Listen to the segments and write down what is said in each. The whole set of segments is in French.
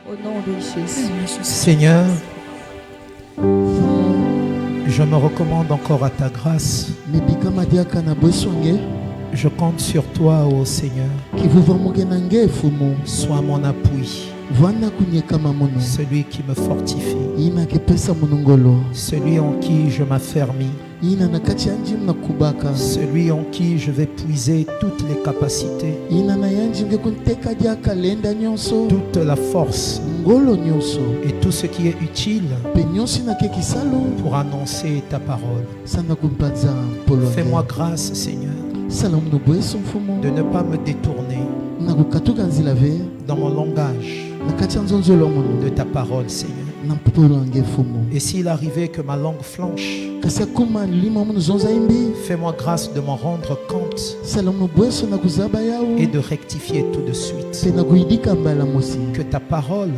Au nom de Jésus. Seigneur, je me recommande encore à ta grâce. Je compte sur toi, ô Seigneur. Sois mon appui, celui qui me fortifie, celui en qui je m'affermis, celui en qui je vais puiser toutes les capacités, toute la force et tout ce qui est utile pour annoncer ta parole. Fais-moi grâce, Seigneur, de ne pas me détourner dans mon langage de ta parole, Seigneur. Et s'il arrivait que ma langue flanche, fais-moi grâce de m'en rendre compte et de rectifier tout de suite. Que ta parole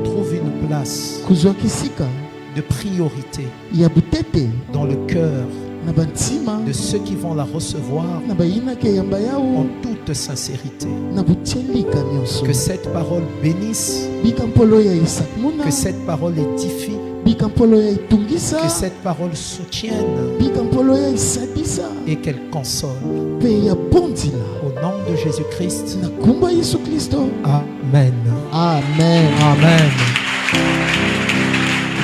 trouve une place de priorité dans le cœur de ceux qui vont la recevoir en toute sincérité. Que cette parole bénisse, que cette parole édifie, que cette parole soutienne et qu'elle console. Au nom de Jésus-Christ. Amen. Amen. Amen.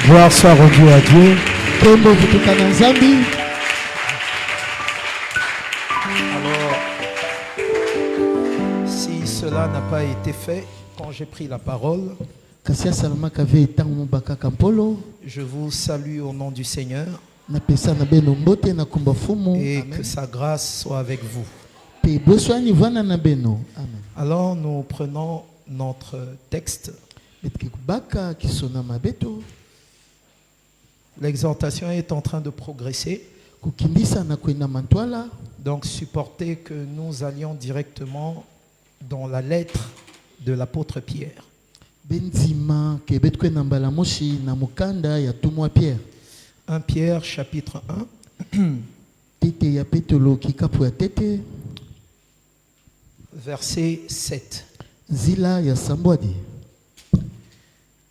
Gloire soit rendue à Dieu. Alors, si cela n'a pas été fait, quand j'ai pris la parole, je vous salue au nom du Seigneur et que sa grâce soit avec vous. Alors nous prenons notre texte. L'exhortation est en train de progresser. Donc supportez que nous allions directement dans la lettre de l'apôtre Pierre. 1 Pierre chapitre 1 verset 7.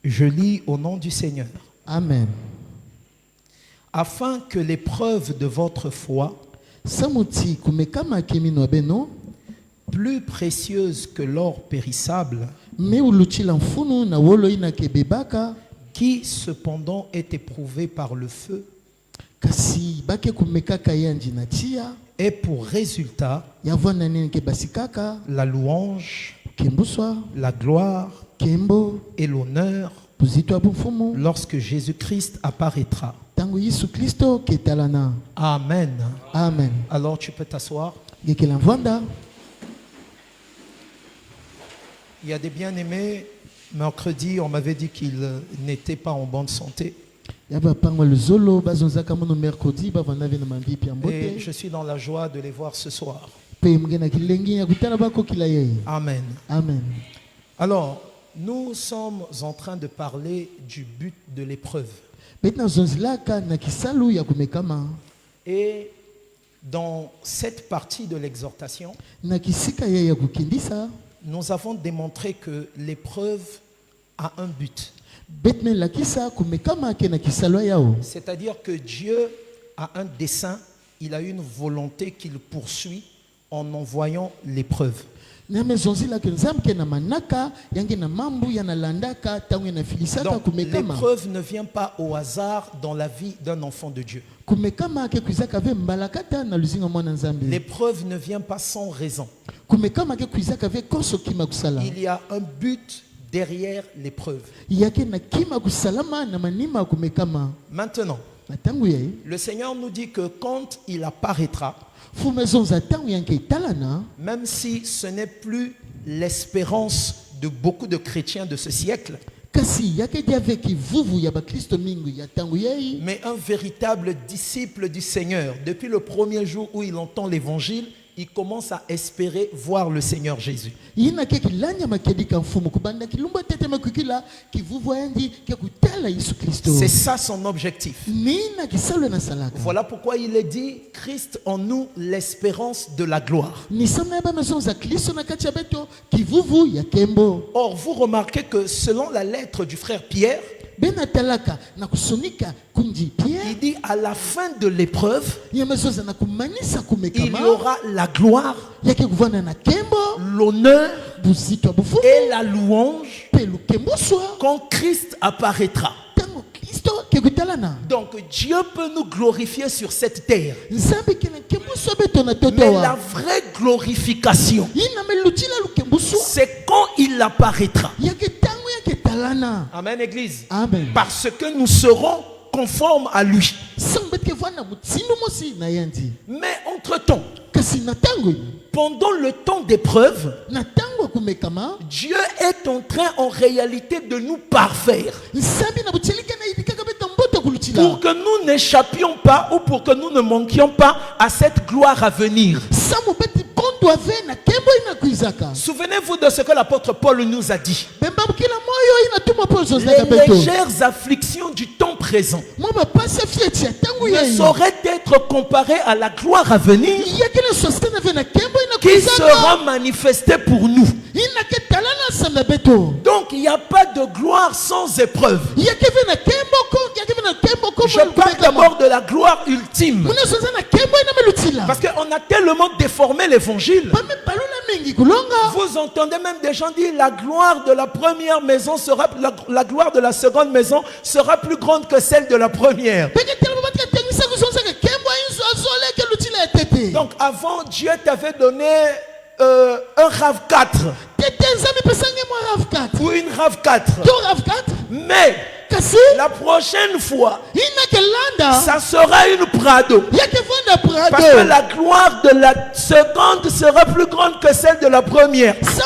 Je lis au nom du Seigneur. Amen. Afin que l'épreuve de votre foi, plus précieuse que l'or périssable, qui cependant est éprouvé par le feu, ait pour résultat la louange, la gloire et l'honneur lorsque Jésus-Christ apparaîtra. Amen. Amen. Alors tu peux t'asseoir. Il y a des bien-aimés. Mercredi, on m'avait dit qu'ils n'étaient pas en bonne santé. Et je suis dans la joie de les voir ce soir. Amen. Amen. Alors, nous sommes en train de parler du but de l'épreuve. Et dans cette partie de l'exhortation, nous avons démontré que l'épreuve a un but. C'est-à-dire que Dieu a un dessein, il a une volonté qu'il poursuit en envoyant l'épreuve. Donc l'épreuve ne vient pas au hasard dans la vie d'un enfant de Dieu. L'épreuve ne vient pas sans raison. Il y a un but derrière l'épreuve. Maintenant, le Seigneur nous dit que quand il apparaîtra, même si ce n'est plus l'espérance de beaucoup de chrétiens de ce siècle, mais un véritable disciple du Seigneur, depuis le premier jour où il entend l'évangile, il commence à espérer voir le Seigneur Jésus. C'est ça son objectif. Voilà pourquoi il est dit Christ en nous, l'espérance de la gloire. Or, vous remarquez que selon la lettre du frère Pierre, il dit à la fin de l'épreuve, il y aura la gloire, l'honneur et la louange quand Christ apparaîtra. Donc Dieu peut nous glorifier sur cette terre. Mais la vraie glorification, c'est quand il apparaîtra. Amen, Église. Amen. Parce que nous serons conformes à lui. Mais entre-temps, pendant le temps d'épreuve, Dieu est en train en réalité de nous parfaire. Pour que nous n'échappions pas ou pour que nous ne manquions pas à cette gloire à venir. Souvenez-vous de ce que l'apôtre Paul nous a dit. Les légères afflictions du temps présent ne sauraient être comparées à la gloire à venir qui sera manifestée pour nous. Donc il n'y a pas de gloire sans épreuve. Je parle d'abord de la gloire ultime. Parce qu'on a tellement déformé l'évangile. Vous entendez même des gens dire la gloire de la première maison sera, la gloire de la seconde maison sera plus grande que celle de la première. Donc avant, Dieu t'avait donné un RAV4 ou une RAV4. Mais la prochaine fois, ça sera une Prado. Parce que la gloire de la seconde sera plus grande que celle de la première. Est-ce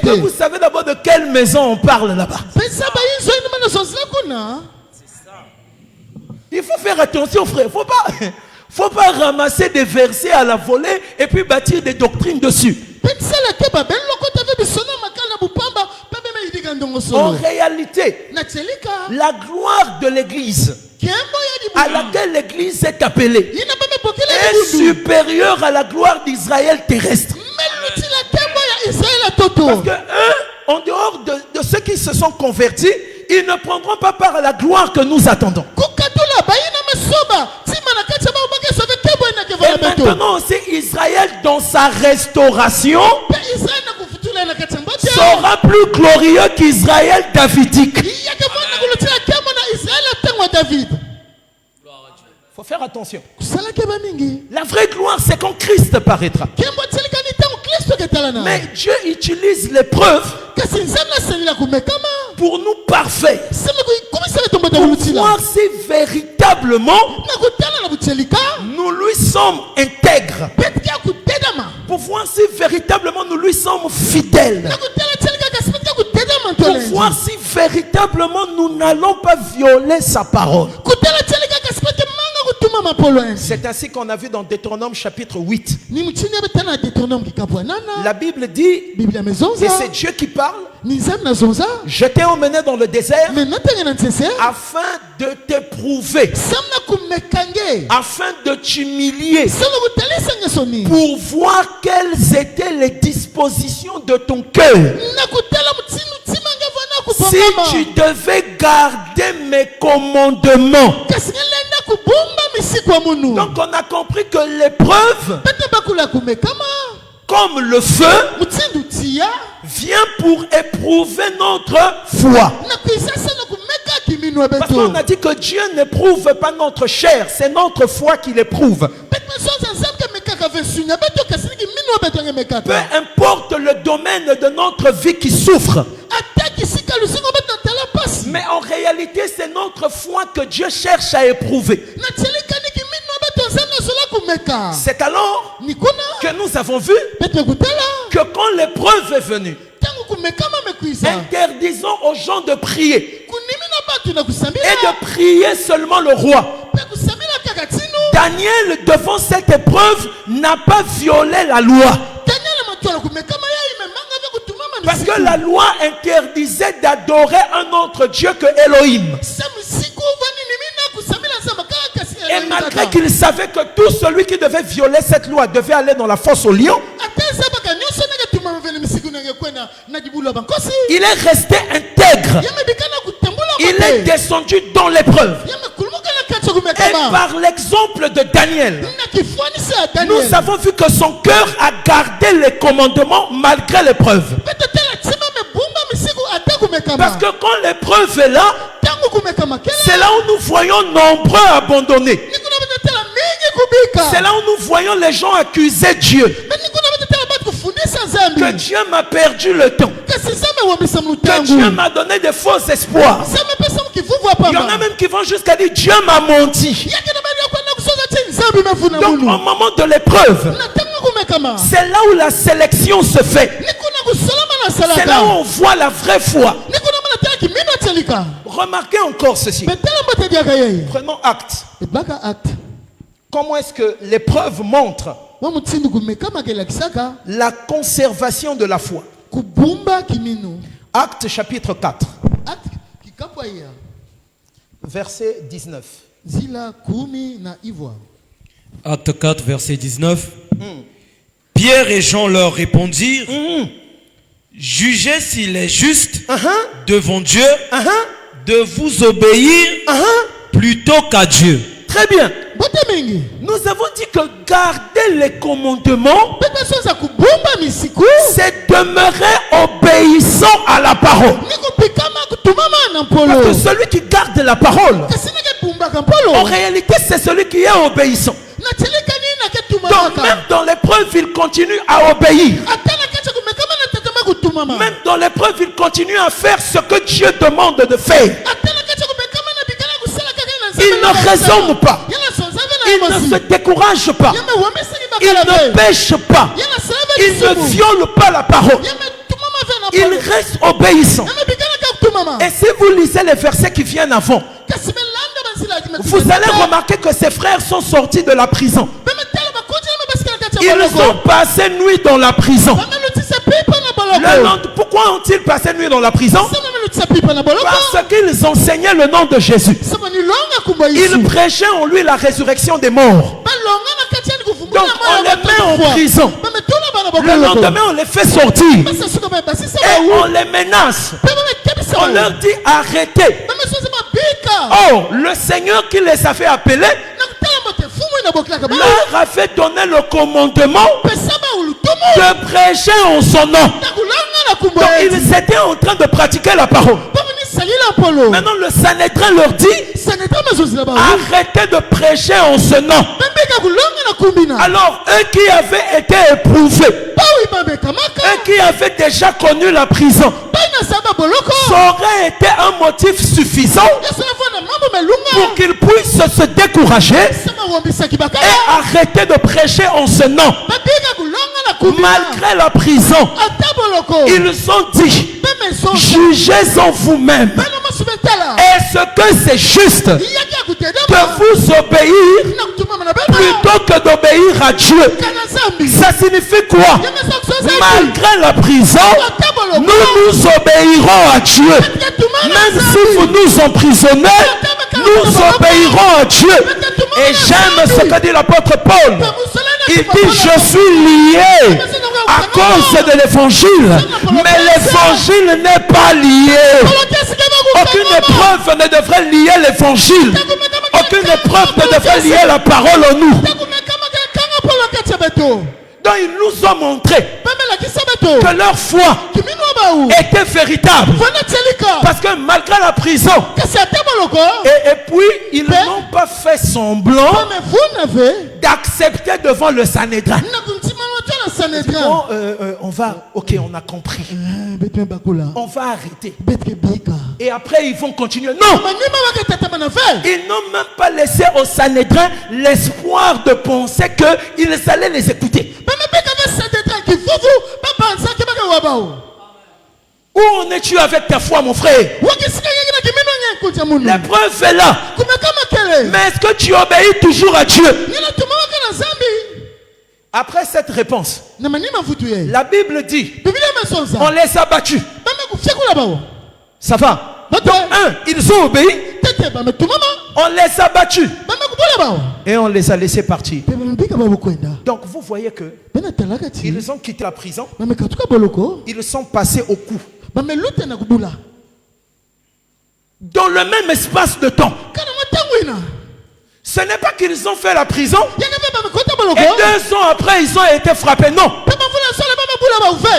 que vous savez d'abord de quelle maison on parle là-bas? Il faut faire attention, frère. Faut pas ramasser des versets à la volée et puis bâtir des doctrines dessus. En réalité, la gloire de l'église à laquelle l'église est appelée est supérieure à la gloire d'Israël terrestre. Parce que eux, en dehors de ceux qui se sont convertis, ils ne prendront pas part à la gloire que nous attendons. Et maintenant aussi, Israël dans sa restauration sera plus glorieux qu'Israël davidique. Il faut faire attention. La vraie gloire, c'est quand Christ paraîtra. Mais Dieu utilise l'épreuve pour nous parfaire. Pour voir si véritablement nous lui sommes intègres. Pour voir si véritablement nous lui sommes fidèles. Pour voir si véritablement nous n'allons pas violer sa parole. C'est ainsi qu'on a vu dans Deutéronome chapitre 8. La Bible dit, et c'est Dieu qui parle, je t'ai emmené dans le désert afin de t'éprouver, afin de t'humilier, pour voir quelles étaient les dispositions de ton cœur. Si tu devais garder mes commandements. Donc on a compris que l'épreuve, comme le feu, vient pour éprouver notre foi. Parce qu'on a dit que Dieu n'éprouve pas notre chair, c'est notre foi qui l'éprouve. Peu importe le domaine de notre vie qui souffre. Mais en réalité, c'est notre foi que Dieu cherche à éprouver. C'est alors que nous avons vu que quand l'épreuve est venue, interdisons aux gens de prier et de prier seulement le roi. Daniel, devant cette épreuve, n'a pas violé la loi. Parce que la loi interdisait d'adorer un autre Dieu que Elohim. Et malgré qu'il savait que tout celui qui devait violer cette loi devait aller dans la fosse au lion, il est resté intègre. Il est descendu dans l'épreuve. Et par l'exemple de Daniel, nous avons vu que son cœur a gardé les commandements malgré l'épreuve. Parce que quand l'épreuve est là, c'est là où nous voyons nombreux abandonnés. C'est là où nous voyons les gens accuser Dieu. Que Dieu m'a perdu le temps. Que Dieu m'a donné de faux espoirs. Il y en a même qui vont jusqu'à dire Dieu m'a menti. Donc au moment de l'épreuve, c'est là où la sélection se fait. C'est là où on voit la vraie foi. Remarquez encore ceci. Prenons acte. Comment est-ce que l'épreuve montre la conservation de la foi? Acte chapitre 4. Verset 19. Acte 4, verset 19. Pierre et Jean leur répondirent, jugez s'il est juste devant Dieu de vous obéir plutôt qu'à Dieu. Très bien. Nous avons dit que garder les commandements, c'est demeurer obéissant à la parole. Parce que celui qui garde la parole, en réalité, c'est celui qui est obéissant. Donc même dans l'épreuve, il continue à obéir. Même dans l'épreuve, il continue à faire ce que Dieu demande de faire. Il ne raisonne pas. Il ne se décourage pas. Il ne pêche pas. Il ne viole pas la parole. Il reste obéissant. Et si vous lisez les versets qui viennent avant, vous allez remarquer que ses frères sont sortis de la prison. Ils ont passé nuit dans la prison. Pourquoi ont-ils passé nuit dans la prison? Parce qu'ils enseignaient le nom de Jésus. Ils prêchaient en lui la résurrection des morts. Donc on les met en prison. Le lendemain on les fait sortir. Et on les menace. On leur dit arrêtez. Or le Seigneur qui les a fait appeler leur a fait donner le commandement de prêcher en son nom. Donc ils étaient en train de pratiquer la parole. Maintenant le Sanhédrin leur dit arrêtez de prêcher en ce nom. Alors eux qui avaient été éprouvés, eux qui avaient déjà connu la prison, ça aurait été un motif suffisant pour qu'ils puissent se décourager et arrêter de prêcher en ce nom. Malgré la prison, ils ont dit jugez en vous-même. Est-ce que c'est juste de vous obéir plutôt que d'obéir à Dieu? Ça signifie quoi? Malgré la prison, nous nous obéirons à Dieu. Même si vous nous emprisonnez, nous obéirons à Dieu. Et j'aime ce que dit l'apôtre Paul. Il dit je suis lié à cause de l'évangile, mais l'évangile n'est pas lié. Aucune épreuve ne devrait lier l'évangile. Aucune épreuve ne devrait lier la parole en nous. Donc ils nous ont montré que leur foi était véritable. Parce que malgré la prison, et puis ils n'ont pas fait semblant d'accepter devant le Sanhédrin. Bon, on va, ok, on a compris. On va arrêter. Et après ils vont continuer. Non, ils n'ont même pas laissé au Sanhédrin l'espoir de penser qu'ils allaient les écouter. Où en es-tu avec ta foi, mon frère? L'épreuve est là. Mais est-ce que tu obéis toujours à Dieu? Après cette réponse, la Bible dit, on les a battus. Ça va? Donc, ils ont obéi. On les a battus. Et on les a laissés partir. Donc vous voyez que ils ont quitté la prison. Ils sont passés au cou. Dans le même espace de temps. Ce n'est pas qu'ils ont fait la prison et 2 ans après ils ont été frappés. Non.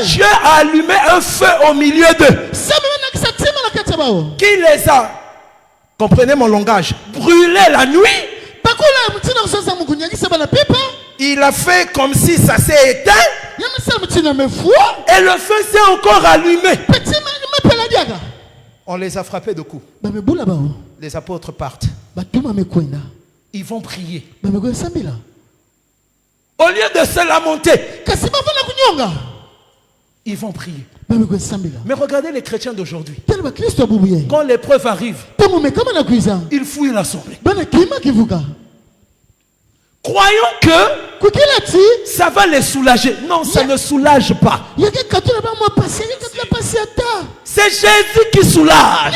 Dieu a allumé un feu au milieu d'eux qui les a, comprenez mon langage, brûlé la nuit. Il a fait comme si ça s'est éteint et le feu s'est encore allumé. On les a frappés de coups. Les apôtres partent. Ils vont prier. Au lieu de se lamenter, ils vont prier. Mais regardez les chrétiens d'aujourd'hui. Quand l'épreuve arrive, ils fouillent l'assemblée. Croyons que ça va les soulager. Non, ça ne soulage pas. C'est Jésus qui soulage.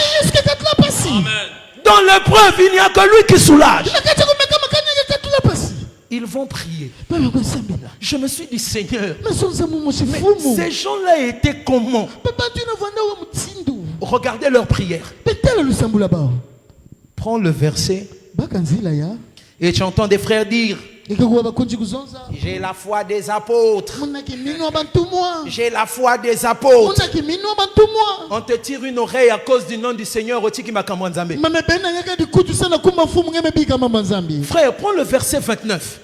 Dans l'épreuve, il n'y a que lui qui soulage. Ils vont prier. Je me suis dit, Seigneur, mais ces gens-là étaient comment? Regardez leur prière. Prends le verset et tu entends des frères dire, j'ai la foi des apôtres. J'ai la foi des apôtres. On te tire une oreille à cause du nom du Seigneur. Frère, prends le verset 29.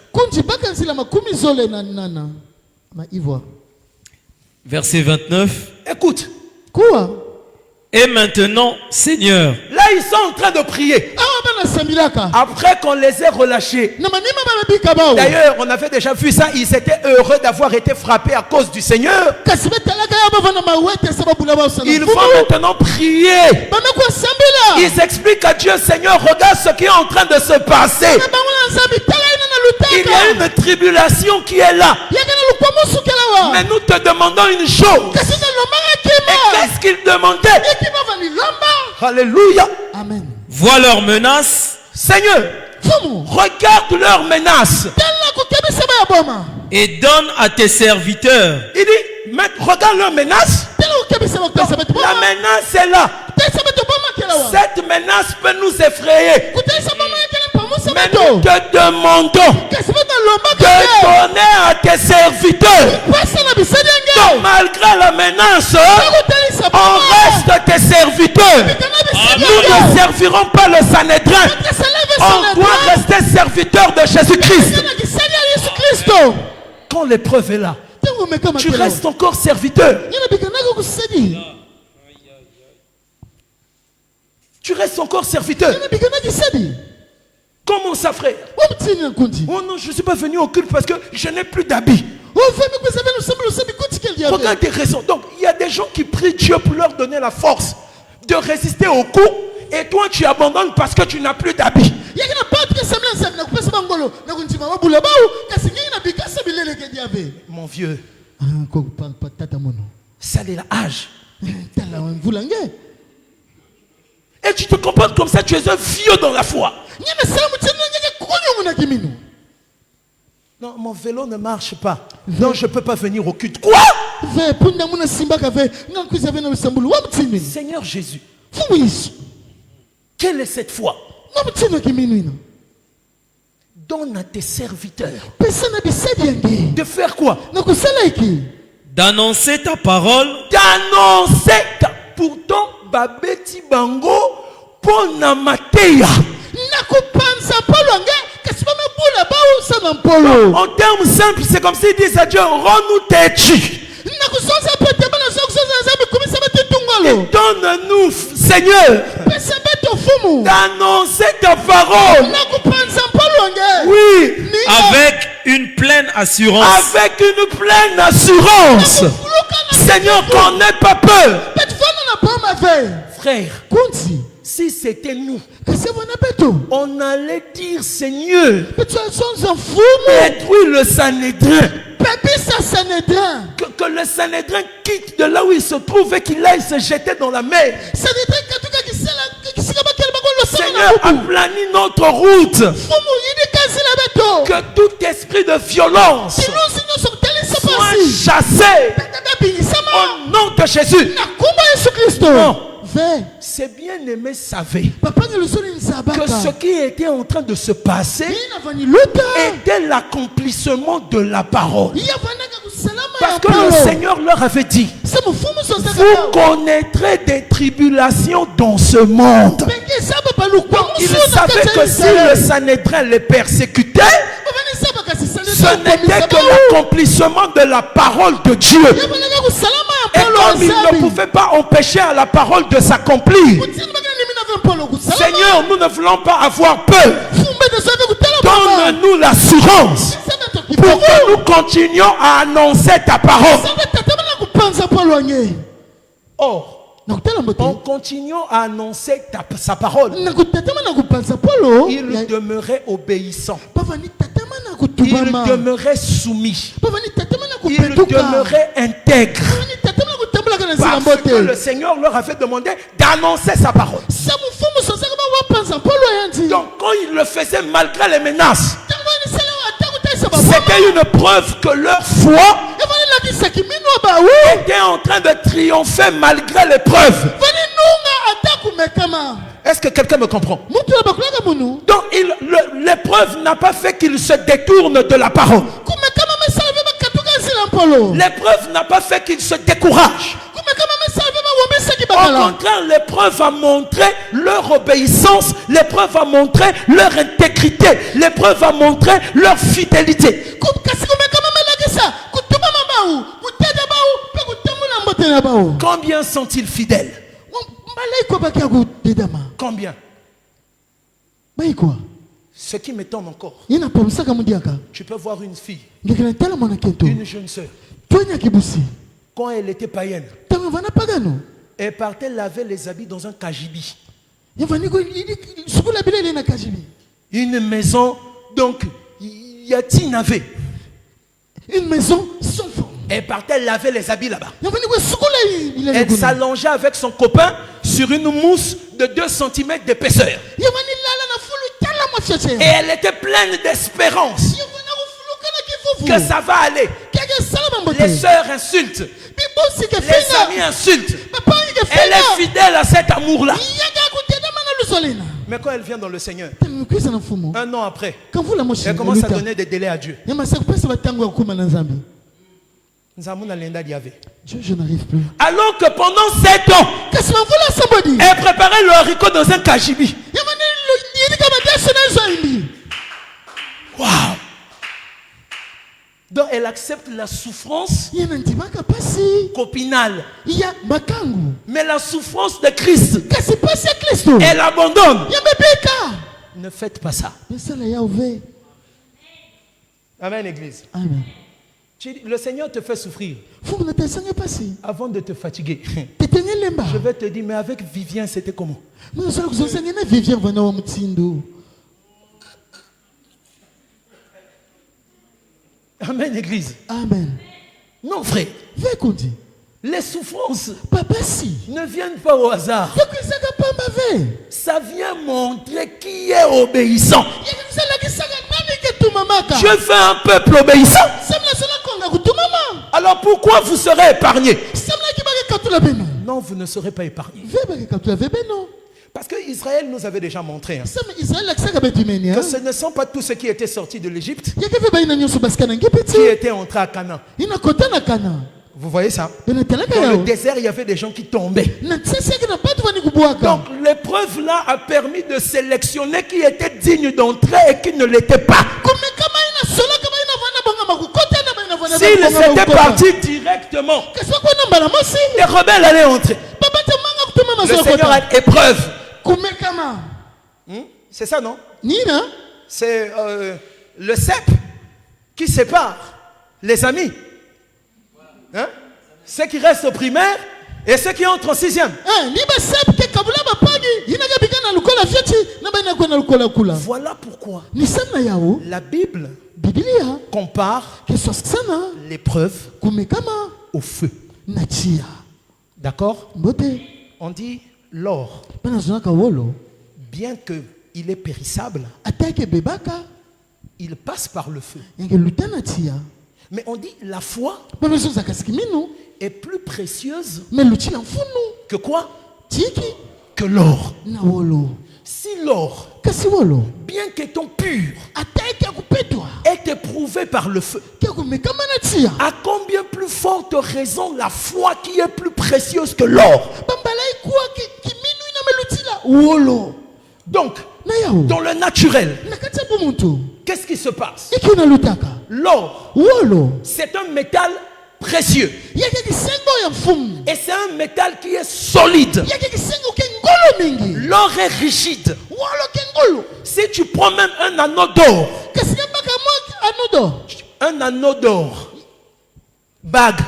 Verset 29. Écoute. Quoi? Et maintenant, Seigneur. Là, ils sont en train de prier. Après qu'on les ait relâchés. D'ailleurs, on avait déjà vu ça. Ils étaient heureux d'avoir été frappés à cause du Seigneur. Ils vont maintenant prier. Ils expliquent à Dieu, Seigneur, regarde ce qui est en train de se passer. Il y a une tribulation qui est là. Mais nous te demandons une chose. Et qu'est-ce qu'ils demandaient? Alléluia. Amen. Vois leurs menaces. Seigneur, regarde leurs menaces. Et donne à tes serviteurs. Il dit, regarde leurs menaces. La menace est là. Cette menace peut nous effrayer. Mais nous te demandons de donner à tes serviteurs. Donc malgré la menace, on reste tes serviteurs. Nous ne servirons pas le Sanhédrin. On doit rester serviteurs de Jésus-Christ. Quand l'épreuve est là, tu restes encore serviteur. Tu restes encore serviteur. Comment ça, frère? Oh non, je ne suis pas venu au culte parce que je n'ai plus d'habits. Regarde tes raisons. Donc, il y a des gens qui prient Dieu pour leur donner la force de résister au coup. Et toi, tu abandonnes parce que tu n'as plus d'habits. Mon vieux, ça est l'âge. Et tu te comportes comme ça, tu es un vieux dans la foi. Non, mon vélo ne marche pas. Non, je ne peux pas venir au culte. Quoi? Seigneur Jésus, quelle est cette foi? Donne à tes serviteurs de faire quoi? D'annoncer ta parole. D'annoncer ta... Pourtant, Babeti Bango, Ponamateya. En termes simples, c'est comme s'ils disent à Dieu, rends-nous têtus. Et donne-nous, Seigneur, d'annoncer ta parole. Oui, avec une pleine assurance. Avec une pleine assurance. Seigneur, qu'on n'ait pas peur. Frère, si c'était nous, kasi bona beto on allait dire Seigneur, beto sonza mfumu détruis le Sanhédrin. pepisa Sanhédrin Que le Sanhédrin quitte de là où il se trouve et qu'il aille se jeter dans la mer. Sanhédrin katuka kisala kisika bakela bakolo Seigneur, aplani notre route. mfumu yidi kasi la beto Que tout esprit de violence sinusi nyonso kutalisa soit pasi chassé bebisama au nom de Jésus. na kumba Yesu Kristo Non. ve Ces bien-aimés savaient papa ngelusoni que nzabaka ce qui était en train de se passer ina vani luta était l'accomplissement de la parole. iya vanaka kusalama Parce ya que le Paulo Seigneur leur avait dit, se mfumu sonza vous connaîtrez des tribulations dans ce monde. penge saba balukwa Ils savaient que si le Sanhédrin les persécutait, ce n'était que l'accomplissement de la parole de Dieu. Et comme il ne pouvait pas empêcher à la parole de s'accomplir, Seigneur, nous ne voulons pas avoir peur. Donne-nous l'assurance pour que nous continuions à annoncer ta parole. Or, en continuant à annoncer sa parole, il demeurait obéissant. Il demeurait soumis. Il demeurait intègre. Parce que le Seigneur leur avait demandé d'annoncer sa parole. Donc quand il le faisait malgré les menaces, c'était une preuve que leur foi était en train de triompher malgré l'épreuve. Est-ce que quelqu'un me comprend? Donc l'épreuve n'a pas fait qu'il se détourne de la parole. L'épreuve n'a pas fait qu'il se décourage. Au contraire, l'épreuve a montré leur obéissance, l'épreuve a montré leur intégrité, l'épreuve a montré leur fidélité. Combien sont-ils fidèles? Combien? Ce qui m'étonne encore, tu peux voir une fille, une jeune sœur, quand elle était païenne, elle partait laver les habits dans un kajibi. Une maison, donc, Yatinave. Une maison sans fond. Elle partait laver les habits là-bas. Elle s'allongeait avec son copain sur une mousse de 2 cm d'épaisseur. Et elle était pleine d'espérance que ça va aller. Les sœurs insultent, les amis insultent. Elle est fidèle à cet amour-là. Mais quand elle vient dans le Seigneur, 1 an après, elle commence à donner des délais à Dieu. Je n'arrive plus. Alors que pendant 7 ans, elle préparait le haricot dans un kajibi. Waouh! Donc elle accepte la souffrance copinale. Mais la souffrance de Christ, elle abandonne. Ne faites pas ça. Amen, Église. Amen. Le Seigneur te fait souffrir avant de te fatiguer. Je vais te dire, mais avec Vivien, c'était comment? Amen, Église. Amen. Non, frère. Les souffrances ne viennent pas au hasard. Ça vient montrer qui est obéissant. Dieu fait un peuple obéissant. Alors pourquoi vous serez épargnés? Non, vous ne serez pas épargnés. Parce que Israël nous avait déjà montré que ce ne sont pas tous ceux qui étaient sortis de l'Égypte qui étaient entrés à Canaan. Vous voyez ça? Dans le désert, il y avait des gens qui tombaient. Donc l'épreuve là a permis de sélectionner qui était digne d'entrer et qui ne l'était pas. S'ils étaient partis directement, les rebelles allaient entrer. Le Seigneur a épreuve. C'est ça, non? C'est le cep qui sépare les amis. Hein? Ceux qui restent au primaire et ceux qui entrent en 6e. Voilà pourquoi la Bible compare l'épreuve au feu. D'accord? On dit l'or, bien qu'il est périssable, il passe par le feu. Mais on dit la foi est plus précieuse que quoi? Que l'or. Si l'or, bien qu'étant pur, est éprouvé par le feu, à combien plus forte raison la foi qui est plus précieuse que l'or? Donc, dans le naturel, qu'est-ce qui se passe? L'or, c'est un métal précieux. Et c'est un métal qui est solide. L'or est rigide. Si tu prends même un anneau d'or, bague,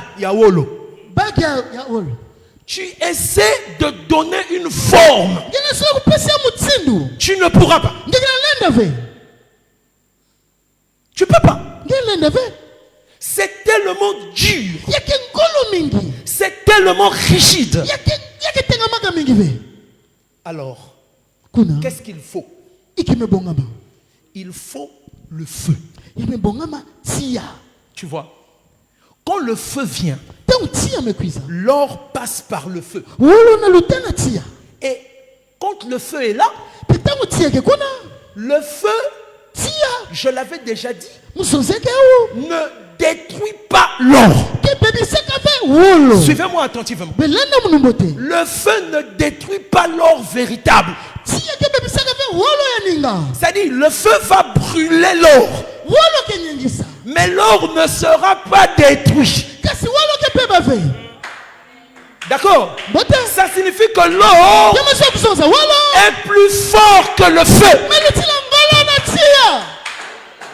tu essaies de donner une forme, tu ne pourras pas. Tu peux pas. C'est tellement dur. C'est tellement rigide. Alors, qu'est-ce qu'il faut? Il faut le feu. Tu vois, quand le feu vient, l'or passe par le feu. Et quand le feu est là, le feu, je l'avais déjà dit, ne détruit pas l'or. Suivez-moi attentivement. Le feu ne détruit pas l'or véritable. C'est-à-dire, le feu va brûler l'or, mais l'or ne sera pas détruit. D'accord? Ça signifie que l'or est plus fort que le feu.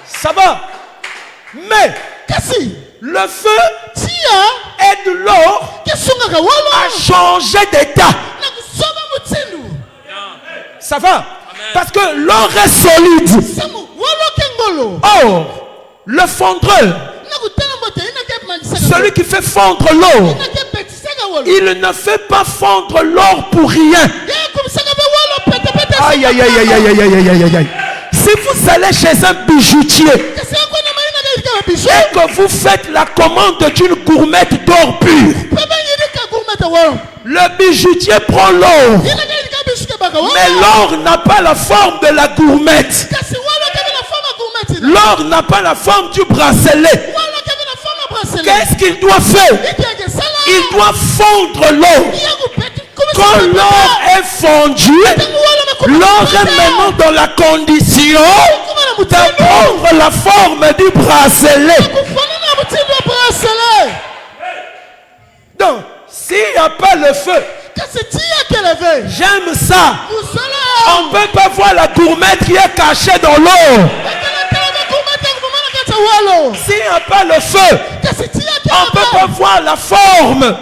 Ça va? Mais le feu aide l'or à changer d'état. Ça va? Parce que l'or est solide. Or, le fondreur, celui qui fait fondre l'or, il ne fait pas fondre l'or pour rien. Aïe, aïe, aïe, aïe, aïe, aïe, aïe, aïe, aïe. Si vous allez chez un bijoutier et que vous faites la commande d'une gourmette d'or pur, le bijoutier prend l'or, mais l'or n'a pas la forme de la gourmette. L'or n'a pas la forme du bracelet. Qu'est-ce qu'il doit faire? Il doit fondre l'or. Quand l'or est fondu, l'or est maintenant dans la condition de prendre la forme du bracelet. Donc, s'il n'y a pas le feu, j'aime ça. On ne peut pas voir la gourmette qui est cachée dans l'or. S'il n'y a pas le feu, on ne peut pas voir la forme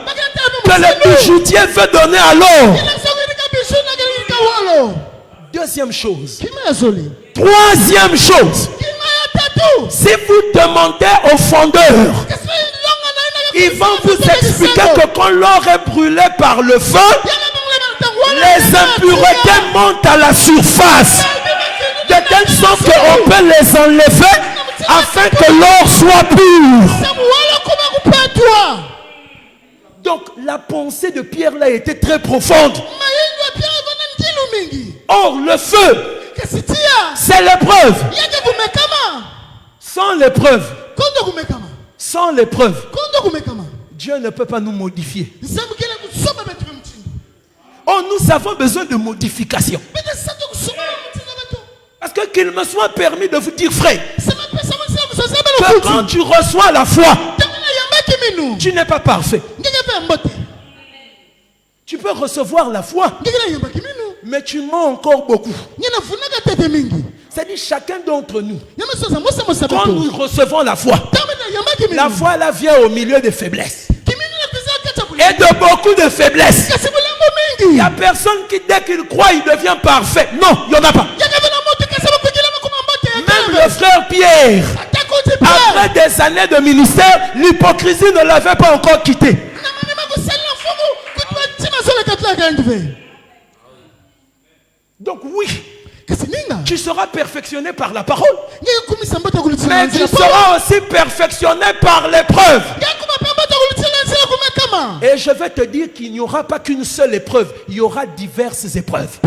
que le bijoutier veut donner à l'or. Deuxième chose. Troisième chose. Si vous demandez au fondeur, ils vont vous expliquer que quand l'or est brûlé par le feu, les impuretés montent à la surface, de telle sorte qu'on peut les enlever afin que l'or soit pur. Donc la pensée de Pierre là était très profonde. Or le feu, c'est l'épreuve. Sans l'épreuve, Dieu ne peut pas nous modifier. Oh, nous avons besoin de modification. Parce que qu'il me soit permis de vous dire, frère, que quand tu reçois la foi, tu n'es pas parfait. Tu peux recevoir la foi, mais tu mens encore beaucoup. C'est-à-dire chacun d'entre nous, quand nous recevons la foi là vient au milieu des faiblesses. Et de beaucoup de faiblesses. Il n'y a personne qui, dès qu'il croit, il devient parfait. Non, il n'y en a pas. Même le frère Pierre, après des années de ministère, l'hypocrisie ne l'avait pas encore quitté. Donc oui, tu seras perfectionné par la parole, mais tu seras aussi perfectionné par l'épreuve. Et je vais te dire qu'il n'y aura pas qu'une seule épreuve, il y aura diverses épreuves.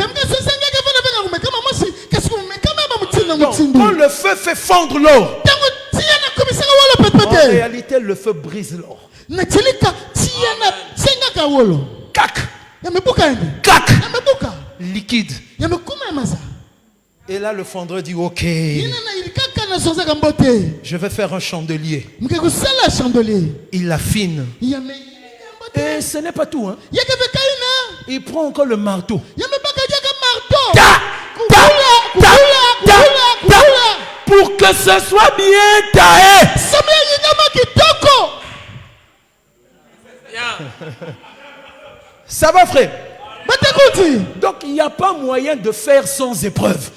Donc, quand le feu fait fondre l'or, en réalité le feu brise l'or. Cac, cac, liquide. Et là le fondeur dit ok, je vais faire un chandelier. Il l'affine. Et ce n'est pas tout, hein. Il prend encore le marteau. Pour que ce soit bien taillé. Ça va, frère? Donc il n'y a pas moyen de faire sans épreuve.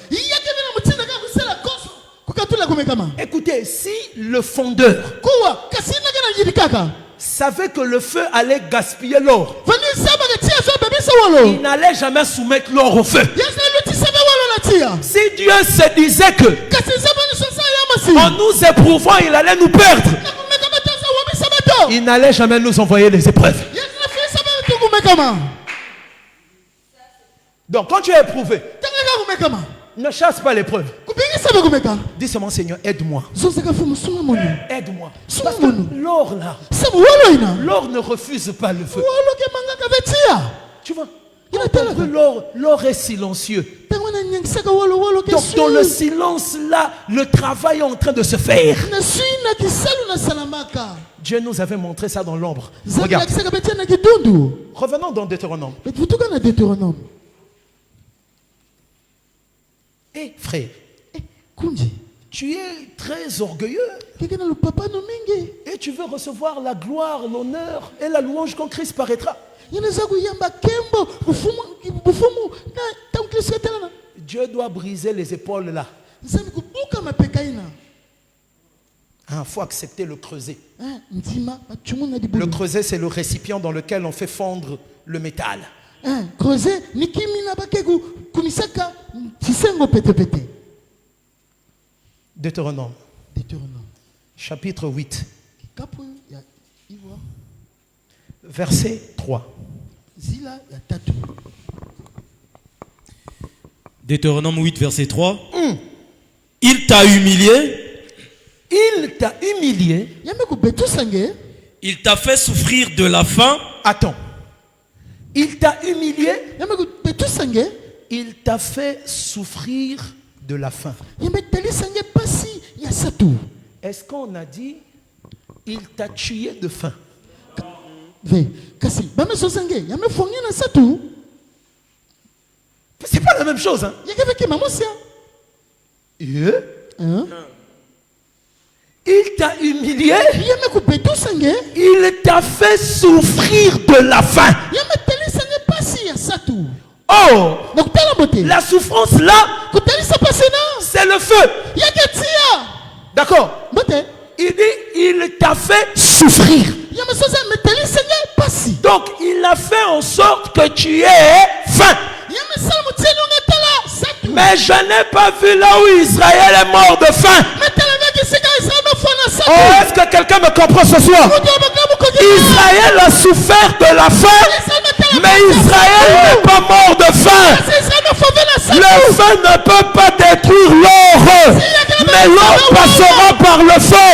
Écoutez, si le fondeur savait que le feu allait gaspiller l'or, il n'allait jamais soumettre l'or au feu. Si Dieu se disait que en nous éprouvant il allait nous perdre, il n'allait jamais nous envoyer les épreuves. Donc quand tu es éprouvé, ne chasse pas l'épreuve. Dis seulement Seigneur, aide-moi. Aide-moi. Parce que l'or là, l'or ne refuse pas le feu. Tu vois, l'or est silencieux. Donc dans le silence là, le travail est en train de se faire. Dieu nous avait montré ça dans l'ombre. Regarde. Revenons dans Deutéronome. Hé frère, tu es très orgueilleux et tu veux recevoir la gloire, l'honneur et la louange quand Christ paraîtra. Dieu doit briser les épaules là. Il faut accepter le creuset. Le creuset, c'est le récipient dans lequel on fait fondre le métal. Deutéronome. Chapitre 8. Verset 3. Deutéronome 8, verset 3. Il t'a humilié. Il t'a humilié. Il t'a fait souffrir de la faim. Attends. Il t'a humilié. Il t'a fait souffrir de la faim. Est-ce qu'on a dit il t'a tué de faim? C'est pas la même chose, hein? Il t'a humilié. Il t'a fait souffrir de la faim. Oh, la souffrance là, c'est le feu. D'accord. Il dit, il t'a fait souffrir. Donc, il a fait en sorte que tu aies faim. Mais je n'ai pas vu là où Israël est mort de faim. Oh, est-ce que quelqu'un me comprend ce soir? Israël a souffert de la faim, mais Israël n'est pas mort de faim. Le feu ne peut pas détruire l'or, mais l'or passera par le feu.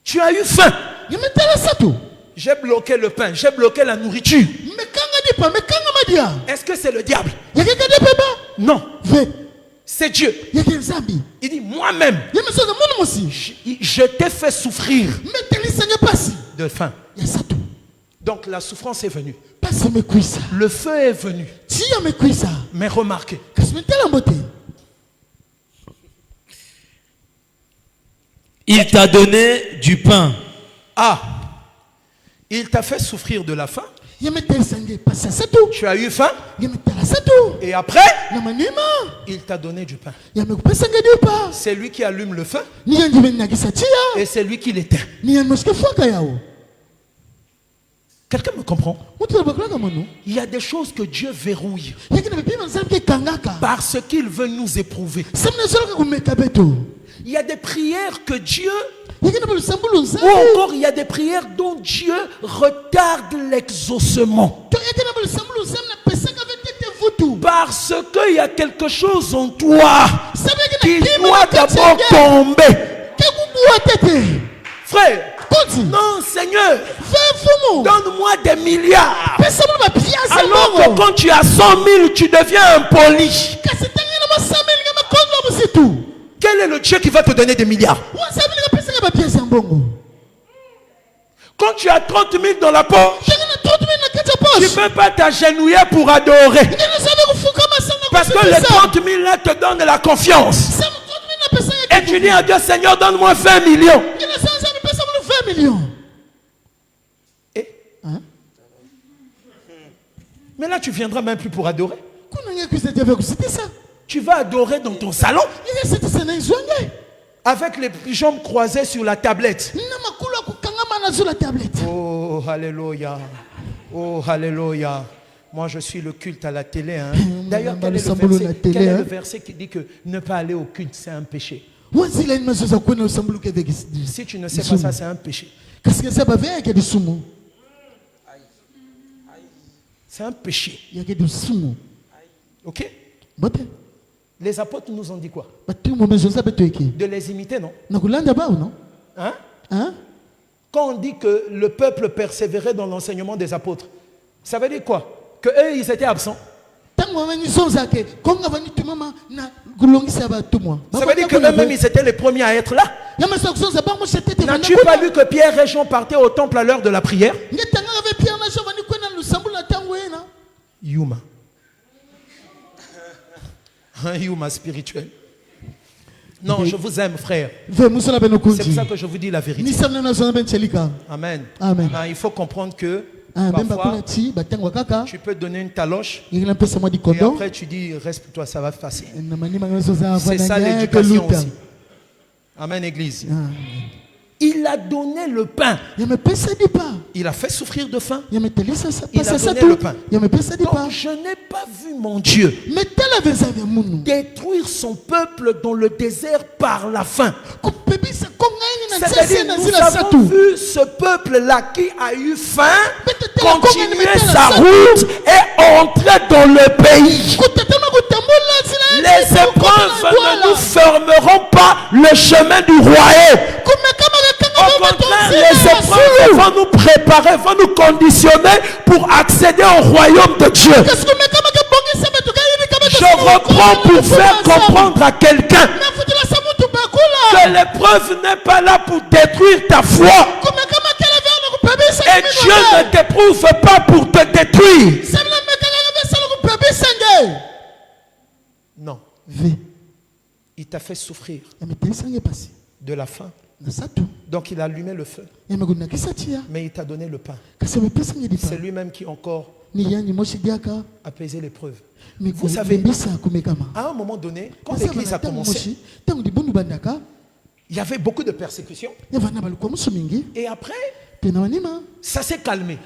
Tu as eu faim. J'ai bloqué le pain, j'ai bloqué la nourriture. Est-ce que c'est le diable? Non. C'est Dieu. Il dit moi-même, je t'ai fait souffrir de faim. Donc la souffrance est venue. Le feu est venu. Mais remarquez, il t'a donné du pain Ah, il t'a fait souffrir de la faim. Tu as eu faim. Et après, il t'a donné du pain. C'est lui qui allume le feu. Et c'est lui qui l'éteint. Quelqu'un me comprend? Il y a des choses que Dieu verrouille parce qu'il veut nous éprouver. Il y a des prières que Dieu, ou encore il y a des prières dont Dieu retarde l'exaucement. Parce qu'il y a quelque chose en toi qui doit d'abord tomber. Frère, non Seigneur, donne-moi des milliards. Alors que quand tu as 100 000, tu deviens impoli. Quel est le Dieu qui va te donner des milliards? Quand tu as 30 000 dans la poche, tu ne peux pas t'agenouiller pour adorer. Parce que les 30 000 là te donnent de la confiance. Et tu dis à Dieu, Seigneur, donne-moi 20 millions. Et? Mais là, tu viendras même plus pour adorer. Tu vas adorer dans ton salon avec les jambes croisées sur la tablette. Oh, alléluia. Oh, alléluia. Moi, je suis le culte à la télé. Hein. D'ailleurs, quel est le verset qui dit que ne pas aller au culte, c'est un péché? Si tu ne sais pas ça, c'est un péché. C'est un péché. Ok? Les apôtres nous ont dit quoi? De les imiter, non? Hein? Quand on dit que le peuple persévérait dans l'enseignement des apôtres, ça veut dire quoi? Que eux, ils étaient absents. Ça veut dire que eux-mêmes, ils étaient les premiers à être là. N'as-tu pas lu que Pierre et Jean partaient au temple à l'heure de la prière? Yuma. Un Yuma spirituel. Non, je vous aime, frère. C'est pour ça que je vous dis la vérité. Amen. Amen. Il faut comprendre que parfois, tu peux donner une taloche et après tu dis, reste pour toi, ça va passer. C'est ça l'éducation aussi. Amen, Église. Il a donné le pain. Il a fait souffrir de faim. Il a donné le pain. Donc je n'ai pas vu mon Dieu détruire son peuple dans le désert par la faim. C'est-à-dire, nous avons vu ce peuple-là qui a eu faim continuer sa route et entrer dans le pays. Les épreuves ne nous fermeront pas le chemin du royaume. Au contraire, les épreuves vont nous préparer, vont nous conditionner pour accéder au royaume de Dieu. Je reprends pour faire comprendre à quelqu'un que l'épreuve n'est pas là pour détruire ta foi. Et Dieu ne t'éprouve pas pour te détruire. Non. Il t'a fait souffrir de la faim. Donc il a allumé le feu. Mais il t'a donné le pain. C'est lui-même qui encore apaisé l'épreuve. Vous savez, à un moment donné, quand l'église a commencé, il y avait beaucoup de persécutions. Et après, ça s'est calmé.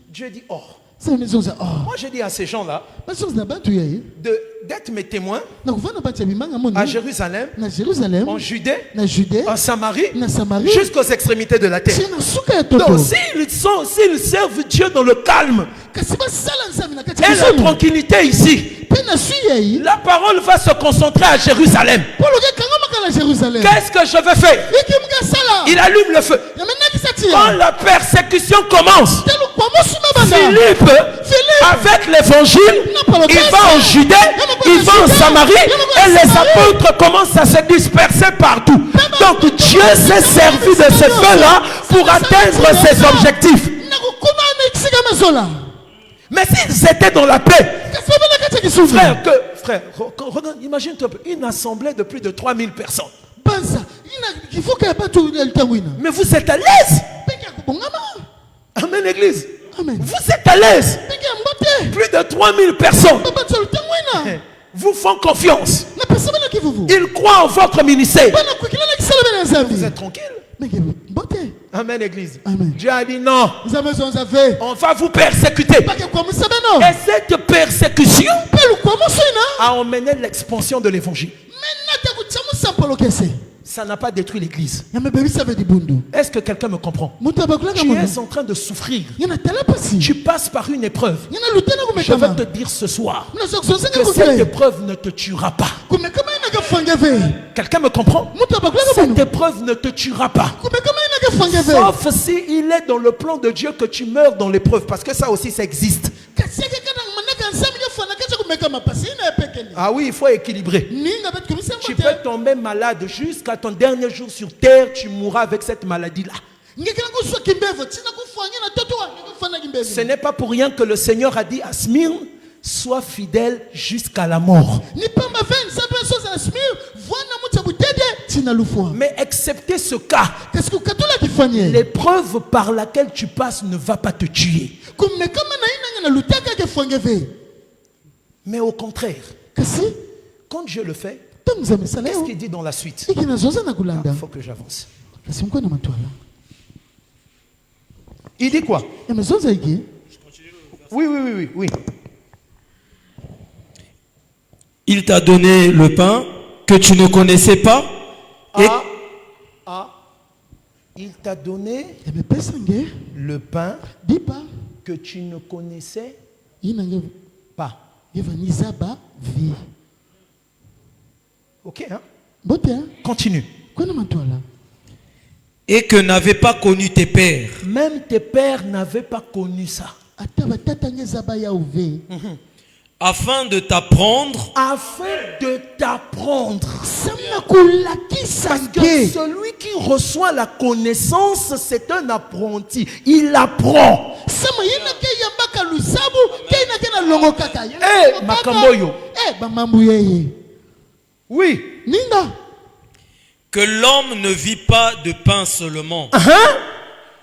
Dieu dit, oh. Moi je dis à ces gens-là d'être mes témoins à Jérusalem, en Judée, en Samarie, jusqu'aux extrémités de la terre. Donc s'ils servent Dieu dans le calme et la tranquillité ici, la parole va se concentrer à Jérusalem. Qu'est-ce que je vais faire? Il allume le feu. Quand la persécution commence, Philippe, avec l'évangile, il va en Judée, il va en Samarie, et les apôtres commencent à se disperser partout. Donc Dieu s'est servi de ce feu-là pour atteindre ses objectifs. Mais s'ils étaient dans la paix, frère, regarde, imagine-toi une assemblée de plus de 3000 personnes. Mais vous êtes à l'aise. Amen, église. Amen. Vous êtes à l'aise. Plus de 3000 personnes vous font confiance. Ils croient en votre ministère. Vous êtes tranquille. Amen, église. Amen. Dieu a dit non. On va vous persécuter. Et cette persécution a emmené l'expansion de l'évangile. Ça n'a pas détruit l'église. Est-ce que quelqu'un me comprend? Tu es en train de souffrir. Tu passes par une épreuve. Je vais te dire ce soir que cette épreuve ne te tuera pas. Quelqu'un me comprend? Cette épreuve ne te tuera pas. Sauf si il est dans le plan de Dieu que tu meurs dans l'épreuve. Parce que ça aussi, ça existe. Ah oui, il faut équilibrer. Tu peux tomber malade jusqu'à ton dernier jour sur terre, tu mourras avec cette maladie-là. Ce n'est pas pour rien que le Seigneur a dit à Smyrne, sois fidèle jusqu'à la mort. Mais excepté ce cas, l'épreuve par laquelle tu passes ne va pas te tuer. Mais au contraire, quand Dieu le fait, qu'est-ce qu'il dit dans la suite? Il faut que j'avance. Il dit quoi? Oui. Il t'a donné le pain que tu ne connaissais pas. Il t'a donné le pain que tu ne connaissais pas. Ok, hein? Continue. Et que n'avaient pas connu tes pères. Même tes pères n'avaient pas connu ça. Afin de t'apprendre. Parce que celui qui reçoit la connaissance, c'est un apprenti. Il apprend. Makamboyo. Oui. Que l'homme ne vit pas de pain seulement,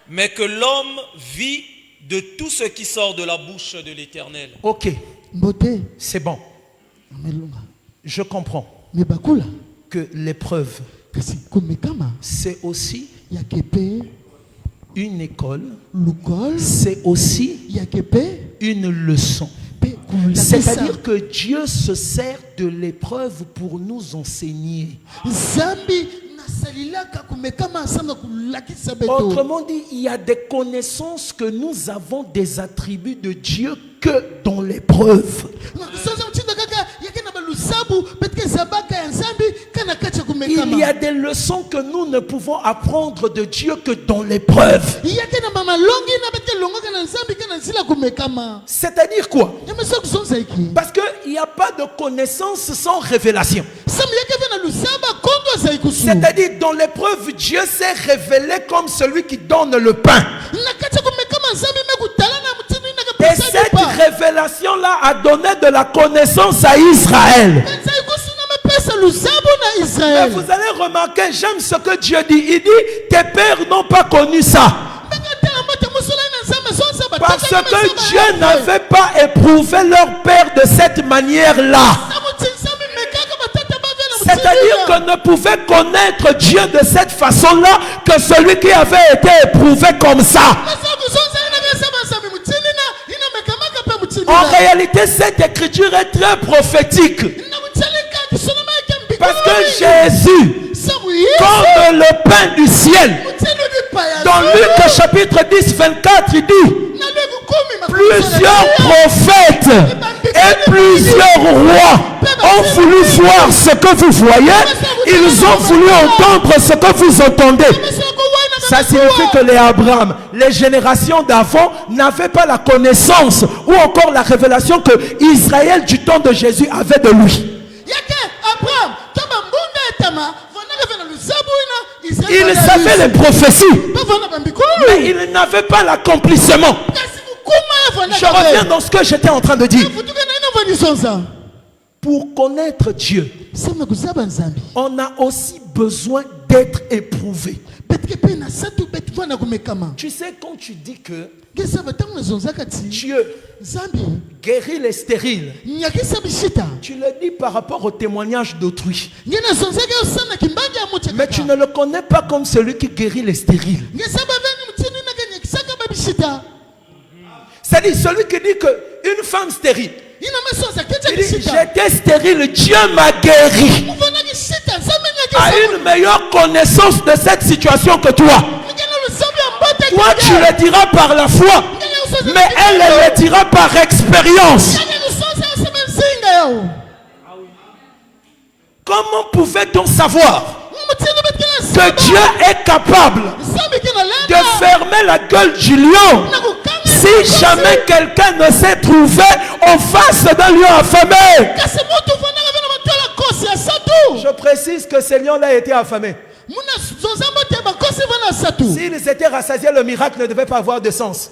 mais que l'homme vit de tout ce qui sort de la bouche de l'Éternel. Ok. C'est bon. Je comprends que l'épreuve, c'est aussi une école, c'est aussi une leçon. C'est-à-dire que Dieu se sert de l'épreuve pour nous enseigner. Autrement dit, il y a des connaissances que nous avons des attributs de Dieu que dans l'épreuve. Il y a des leçons que nous ne pouvons apprendre de Dieu que dans l'épreuve. C'est-à-dire quoi? Parce qu'il n'y a pas de connaissance sans révélation. C'est-à-dire dans l'épreuve, Dieu s'est révélé comme celui qui donne le pain. Et cette révélation-là a donné de la connaissance à Israël. Mais vous allez remarquer, j'aime ce que Dieu dit. Il dit, tes pères n'ont pas connu ça. Parce que Dieu n'avait pas éprouvé leur père de cette manière-là. C'est-à-dire qu'on ne pouvait connaître Dieu de cette façon-là que celui qui avait été éprouvé comme ça. En réalité, cette écriture est très prophétique. Parce que Jésus, comme le pain du ciel, dans Luc chapitre 10, 24, il dit, plusieurs prophètes et plusieurs rois ont voulu voir ce que vous voyez, ils ont voulu entendre ce que vous entendez. Ça signifie que les Abraham, les générations d'avant, n'avaient pas la connaissance ou encore la révélation que Israël du temps de Jésus avait de lui. Il savait les prophéties, mais il n'avait pas l'accomplissement. Je reviens dans ce que j'étais en train de dire. Pour connaître Dieu, on a aussi besoin d'être éprouvé. Tu sais, quand tu dis que Dieu guérit les stériles, tu le dis par rapport au témoignage d'autrui. Mais tu ne le connais pas comme celui qui guérit les stériles. C'est-à-dire celui qui dit qu'une femme stérile, il dit, j'étais stérile, Dieu m'a guéri. A une meilleure connaissance de cette situation que toi. Toi, tu le diras par la foi, mais elle le dira par expérience. Comment pouvait-on savoir que Dieu est capable de fermer la gueule du lion si jamais quelqu'un ne s'est trouvé en face d'un lion affamé? Je précise que ces lions-là étaient affamés. S'ils étaient rassasiés, le miracle ne devait pas avoir de sens.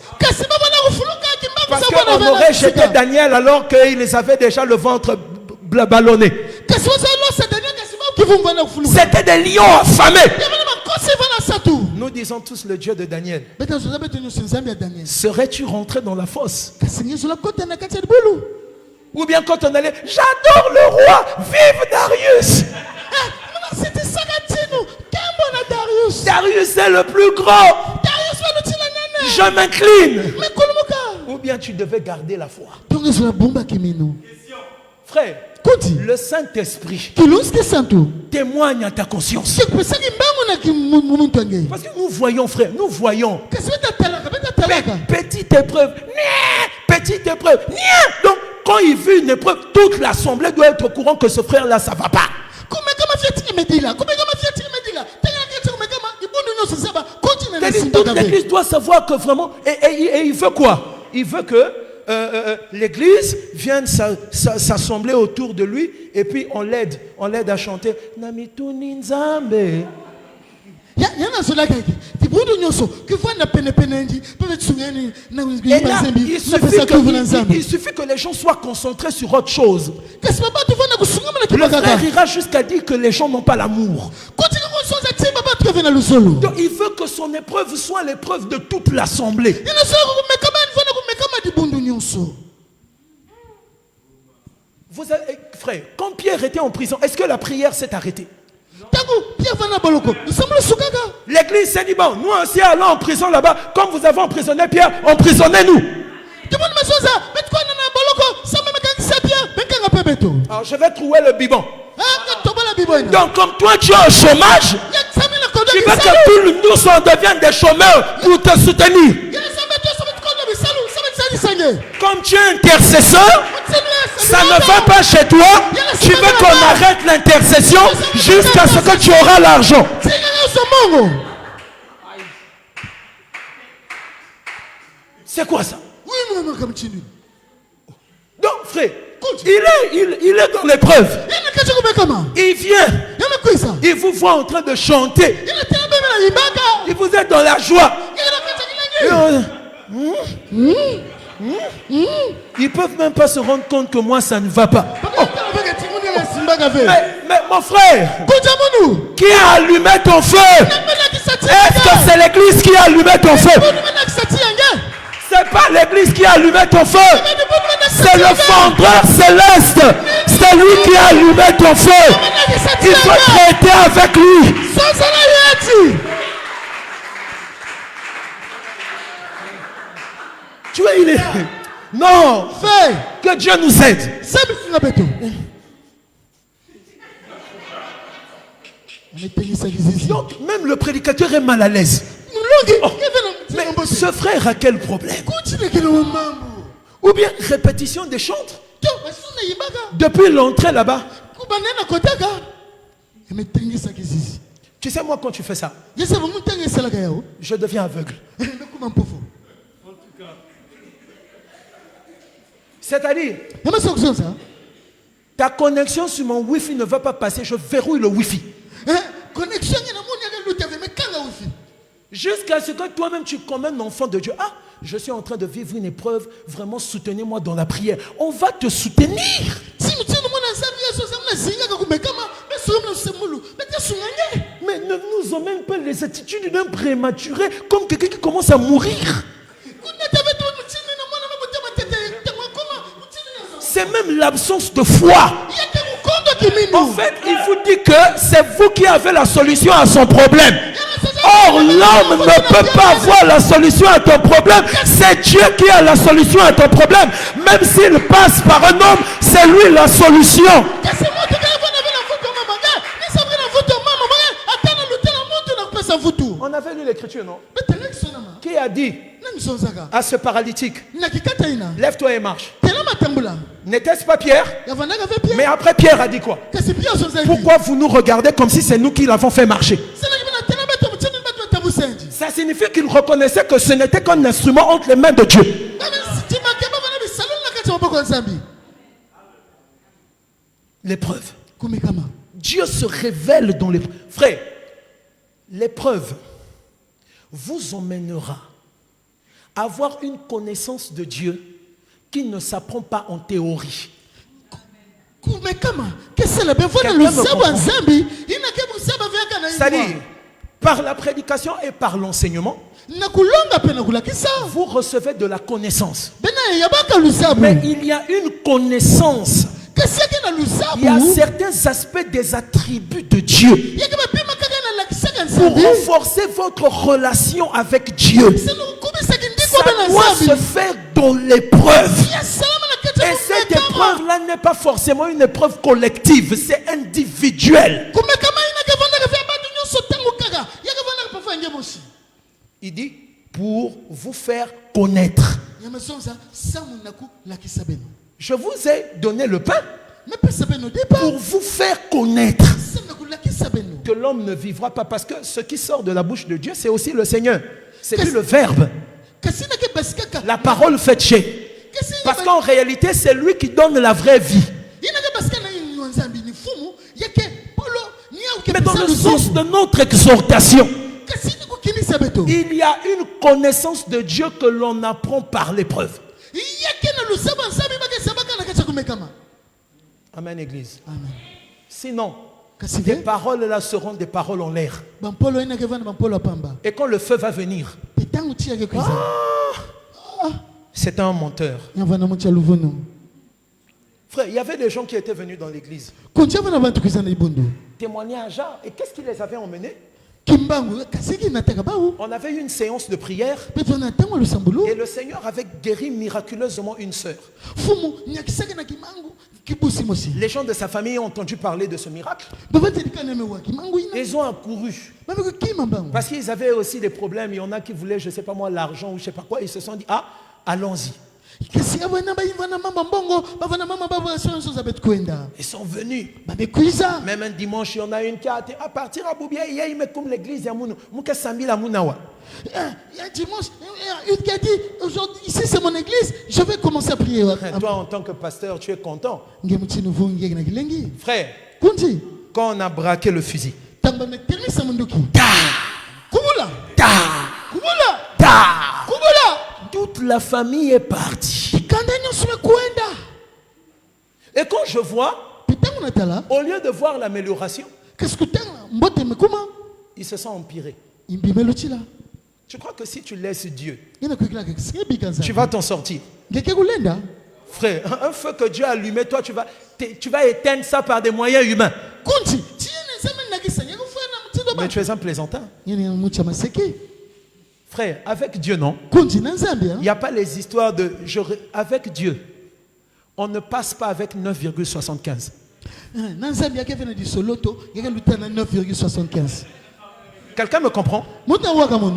Parce qu'on aurait jeté Daniel alors qu'ils avaient déjà le ventre ballonné. C'était des lions affamés. Nous disons tous le Dieu de Daniel. Serais-tu rentré dans la fosse? Ou bien quand on allait, j'adore le roi, vive Darius. Darius est le plus grand. Je m'incline. Ou bien tu devais garder la foi. Frère, le Saint-Esprit témoigne à ta conscience. Parce que nous voyons, frère, nous voyons. Petite épreuve. Petite épreuve. Donc, quand il vit une épreuve, toute l'assemblée doit être au courant que ce frère-là, ça ne va pas. Toute l'église doit savoir que vraiment, et il veut quoi? Il veut que l'église vienne s'assembler autour de lui et puis on l'aide à chanter Namituni Nzambe. Et là, il suffit que les gens soient concentrés sur autre chose. Le frère ira jusqu'à dire que les gens n'ont pas l'amour. Donc il veut que son épreuve soit l'épreuve de toute l'assemblée. Vous avez, frère, quand Pierre était en prison, est-ce que la prière s'est arrêtée? L'église s'est dit, bon, nous aussi allons en prison là-bas. Comme vous avez emprisonné Pierre, emprisonnez-nous. Alors je vais trouver le biban. Donc comme toi tu es au chômage, tu veux que tous nous on devienne des chômeurs pour te soutenir. Comme tu es intercesseur, ça ne va pas chez toi. Tu veux qu'on arrête l'intercession jusqu'à ce que tu auras l'argent. C'est quoi ça? Donc frère, il est dans l'épreuve. Il vient. Il vous voit en train de chanter. Il vous êtes dans la joie. Ils peuvent même pas se rendre compte que moi ça ne va pas. Oh. Mais mon frère, qui a allumé ton feu? Est-ce que c'est l'église qui a allumé ton feu? C'est pas l'église qui a allumé ton feu. C'est le fondeur céleste. C'est lui qui a allumé ton feu. Il faut traiter avec lui. Tu vois, il est... Non, fais que Dieu nous aide. Donc, même le prédicateur est mal à l'aise. Oh, mais ce frère a quel problème? Ou bien répétition des chantres. Depuis l'entrée là-bas. Tu sais, moi, quand tu fais ça, je deviens aveugle. C'est-à-dire, ta connexion sur mon Wi-Fi ne va pas passer, je verrouille le Wi-Fi. Jusqu'à ce que toi-même tu comme un enfant de Dieu. Ah, je suis en train de vivre une épreuve, vraiment soutenez-moi dans la prière. On va te soutenir. Mais ne nous ils ont même pas les attitudes d'un prématuré, comme quelqu'un qui commence à mourir. C'est même l'absence de foi. En fait, il vous dit que c'est vous qui avez la solution à son problème. Or, l'homme ne peut pas avoir la solution à ton problème. C'est Dieu qui a la solution à ton problème. Même s'il passe par un homme, c'est lui la solution. On avait lu l'écriture, non? Qui a dit à ce paralytique, lève-toi et marche? N'était-ce pas Pierre? Mais après Pierre a dit quoi? Pourquoi vous nous regardez comme si c'est nous qui l'avons fait marcher? Ça signifie qu'il reconnaissait que ce n'était qu'un instrument entre les mains de Dieu. L'épreuve. Dieu se révèle dans l'épreuve. Frère, l'épreuve vous emmènera à avoir une connaissance de Dieu qui ne s'apprend pas en théorie. C'est-à-dire, par la prédication et par l'enseignement, vous recevez de la connaissance. Mais il y a une connaissance. Il y a certains aspects des attributs de Dieu pour renforcer votre relation avec Dieu. Ça doit se faire dans l'épreuve. Et cette épreuve-là n'est pas forcément une épreuve collective, c'est individuel. Il dit pour vous faire connaître. Je vous ai donné le pain pour vous faire connaître que l'homme ne vivra pas, parce que ce qui sort de la bouche de Dieu, c'est aussi le Seigneur. C'est lui le Verbe. La parole faite chair. Parce qu'en réalité, c'est lui qui donne la vraie vie. Mais dans le sens de notre exhortation, il y a une connaissance de Dieu que l'on apprend par l'épreuve. Amen, Église. Amen. Sinon, ces paroles-là seront des paroles en l'air. Et quand le feu va venir, c'est un menteur. Frère, il y avait des gens qui étaient venus dans l'église. Témoignage. Et qu'est-ce qui les avait emmenés? On avait eu une séance de prière et le Seigneur avait guéri miraculeusement une sœur. Les gens de sa famille ont entendu parler de ce miracle. Ils ont accouru parce qu'ils avaient aussi des problèmes. Il y en a qui voulaient, je ne sais pas moi, l'argent ou je ne sais pas quoi. Ils se sont dit, ah, allons-y. Ils sont venus. Même un dimanche, il y en a une qui a dit à partir à Boubia, il me comme l'église, il y a un dimanche, une qui a dit aujourd'hui, ici c'est mon église, je vais commencer à prier. Toi, en tant que pasteur, tu es content. Frère, quand on a braqué le fusil, toute la famille est partie. Et quand je vois, au lieu de voir l'amélioration, il se sent empiré. Tu crois que si tu laisses Dieu, tu vas t'en sortir? Frère, un feu que Dieu a allumé, toi tu vas éteindre ça par des moyens humains. Mais tu es un plaisantin. Frère, avec Dieu, non? Il n'y a pas les histoires de... Avec Dieu, on ne passe pas avec 9,75. Quelqu'un me comprend?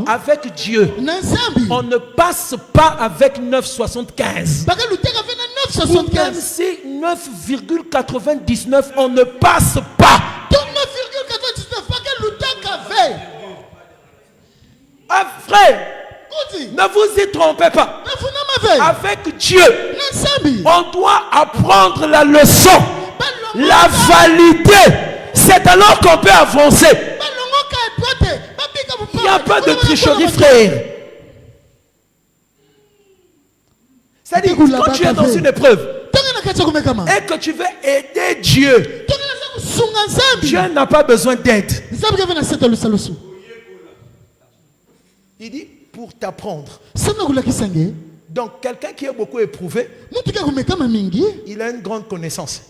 Avec Dieu, on ne passe pas avec 9,75. Ou même si 9,99, on ne passe pas. Ah, frère, ne vous y trompez pas. Avec Dieu, on doit apprendre la leçon, la valider. C'est alors qu'on peut avancer. Il n'y a pas de tricherie, frère. C'est-à-dire, quand tu es dans une épreuve et que tu veux aider Dieu Dieu n'a pas besoin d'aide. Il dit pour t'apprendre. Donc quelqu'un qui est beaucoup éprouvé, il a une grande connaissance.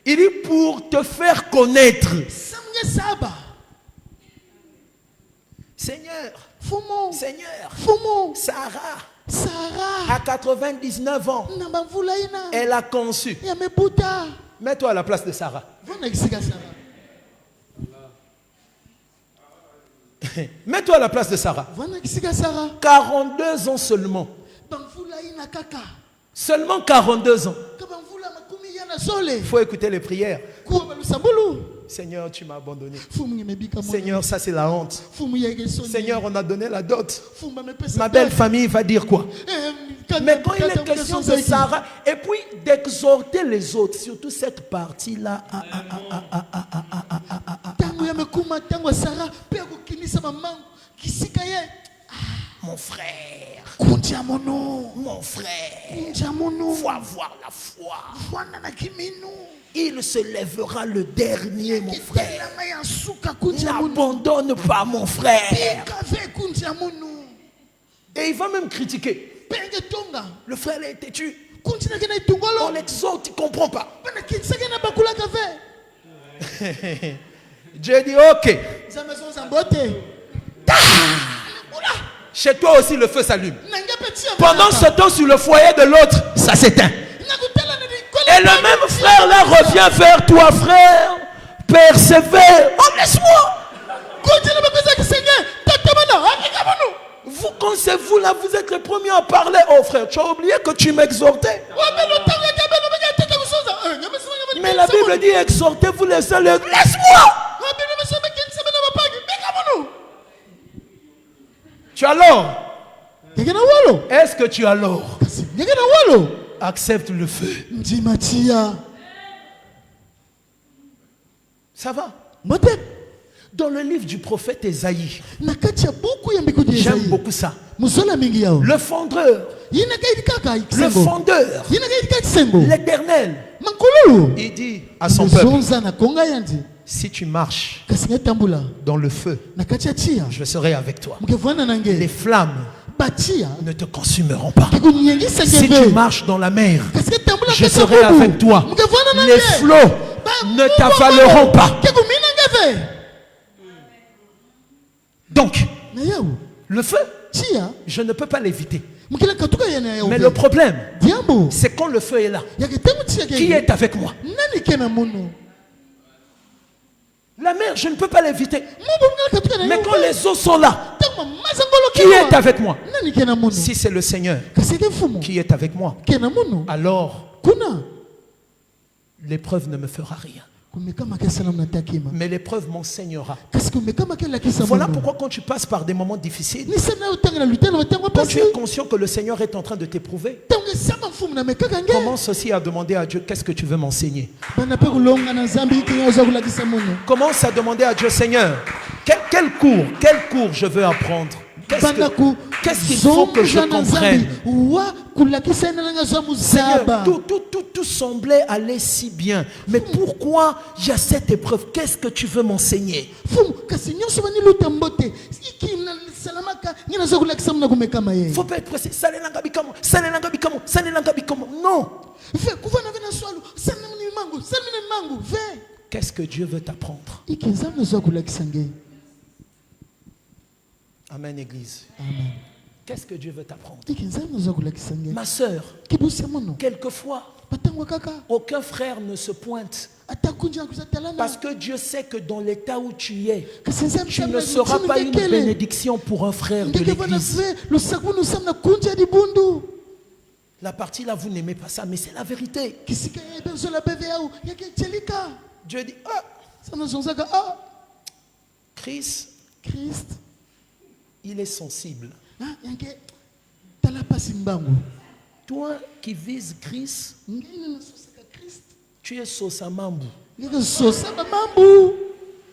Il dit pour te faire connaître. Seigneur, Sarah, à 99 ans, elle a conçu. Mets-toi à la place de Sarah. Mets-toi à la place de Sarah. 42 ans seulement. Seulement 42 ans. Il faut écouter les prières. Seigneur, tu m'as abandonné. Seigneur, ça c'est la honte. Seigneur, on a donné la dot. Ma belle famille va dire quoi? Mais quand il est question de Sarah, et puis d'exhorter les autres, surtout cette partie-là. Mon frère, mon frère, va voir la foi. Il se lèvera le dernier, mon frère. N'abandonne pas, mon frère. Et il va même critiquer. Le frère est têtu. On l'exhorte, il ne comprend pas. Dieu dit ok. Chez toi aussi le feu s'allume. Pendant ce temps sur le foyer de l'autre, ça s'éteint. Et le même frère là revient vers toi, frère. Persévère. Oh, laisse-moi. Vous, quand c'est vous là, vous êtes le premier à parler. Oh frère, tu as oublié que tu m'exhortais. Mais la Bible dit exhortez-vous les seuls. Laisse-moi. Tu as l'or. Est-ce que tu as l'or? Accepte le feu. Ça va? Dans le livre du prophète Ésaïe, j'aime beaucoup ça. Le fondeur, l'Éternel, il dit à son peuple, si tu marches dans le feu, je serai avec toi. Les flammes ne te consumeront pas. Si tu marches dans la mer, je serai avec toi. Les flots ne t'avaleront pas. Donc, le feu, je ne peux pas l'éviter. Mais le problème, c'est quand le feu est là. Qui est avec moi? La mer, je ne peux pas l'éviter. Mais quand les eaux sont là, qui est avec moi? Si c'est le Seigneur qui est avec moi, alors l'épreuve ne me fera rien. Mais l'épreuve m'enseignera. Voilà pourquoi quand tu passes par des moments difficiles, quand tu es conscient que le Seigneur est en train de t'éprouver, commence aussi à demander à Dieu, qu'est-ce que tu veux m'enseigner? Commence à demander à Dieu, Seigneur, quel cours je veux apprendre? Qu'est-ce qu'il faut que je comprenne? Seigneur, tout semblait aller si bien. Mais pourquoi il y a cette épreuve? Qu'est-ce que tu veux m'enseigner? Il ne faut pas être pressé. Non. Qu'est-ce que Dieu veut t'apprendre? Amen, Église. Amen. Qu'est-ce que Dieu veut t'apprendre? Ma sœur, quelquefois, aucun frère ne se pointe. Parce que Dieu sait que dans l'état où tu es, tu ne seras pas une bénédiction pour un frère de l'église. La partie là, vous n'aimez pas ça, mais c'est la vérité. Dieu dit, Christ, il est sensible. Toi qui vises Christ, tu es Sosamambu.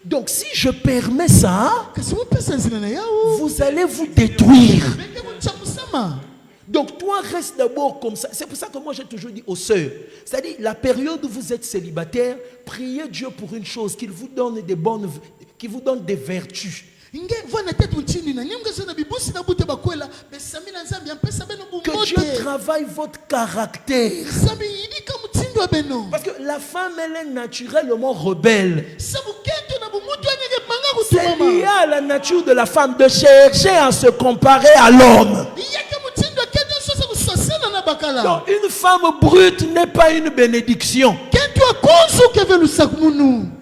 Donc si je permets ça, vous allez vous détruire. Donc toi, reste d'abord comme ça. C'est pour ça que moi, j'ai toujours dit aux sœurs, c'est-à-dire, la période où vous êtes célibataire, priez Dieu pour une chose, qu'il vous donne qu'il vous donne des vertus. Que Dieu travaille votre caractère. Parce que la femme, elle est naturellement rebelle. C'est lié à la nature de la femme de chercher à se comparer à l'homme. Donc, une femme brute n'est pas une bénédiction.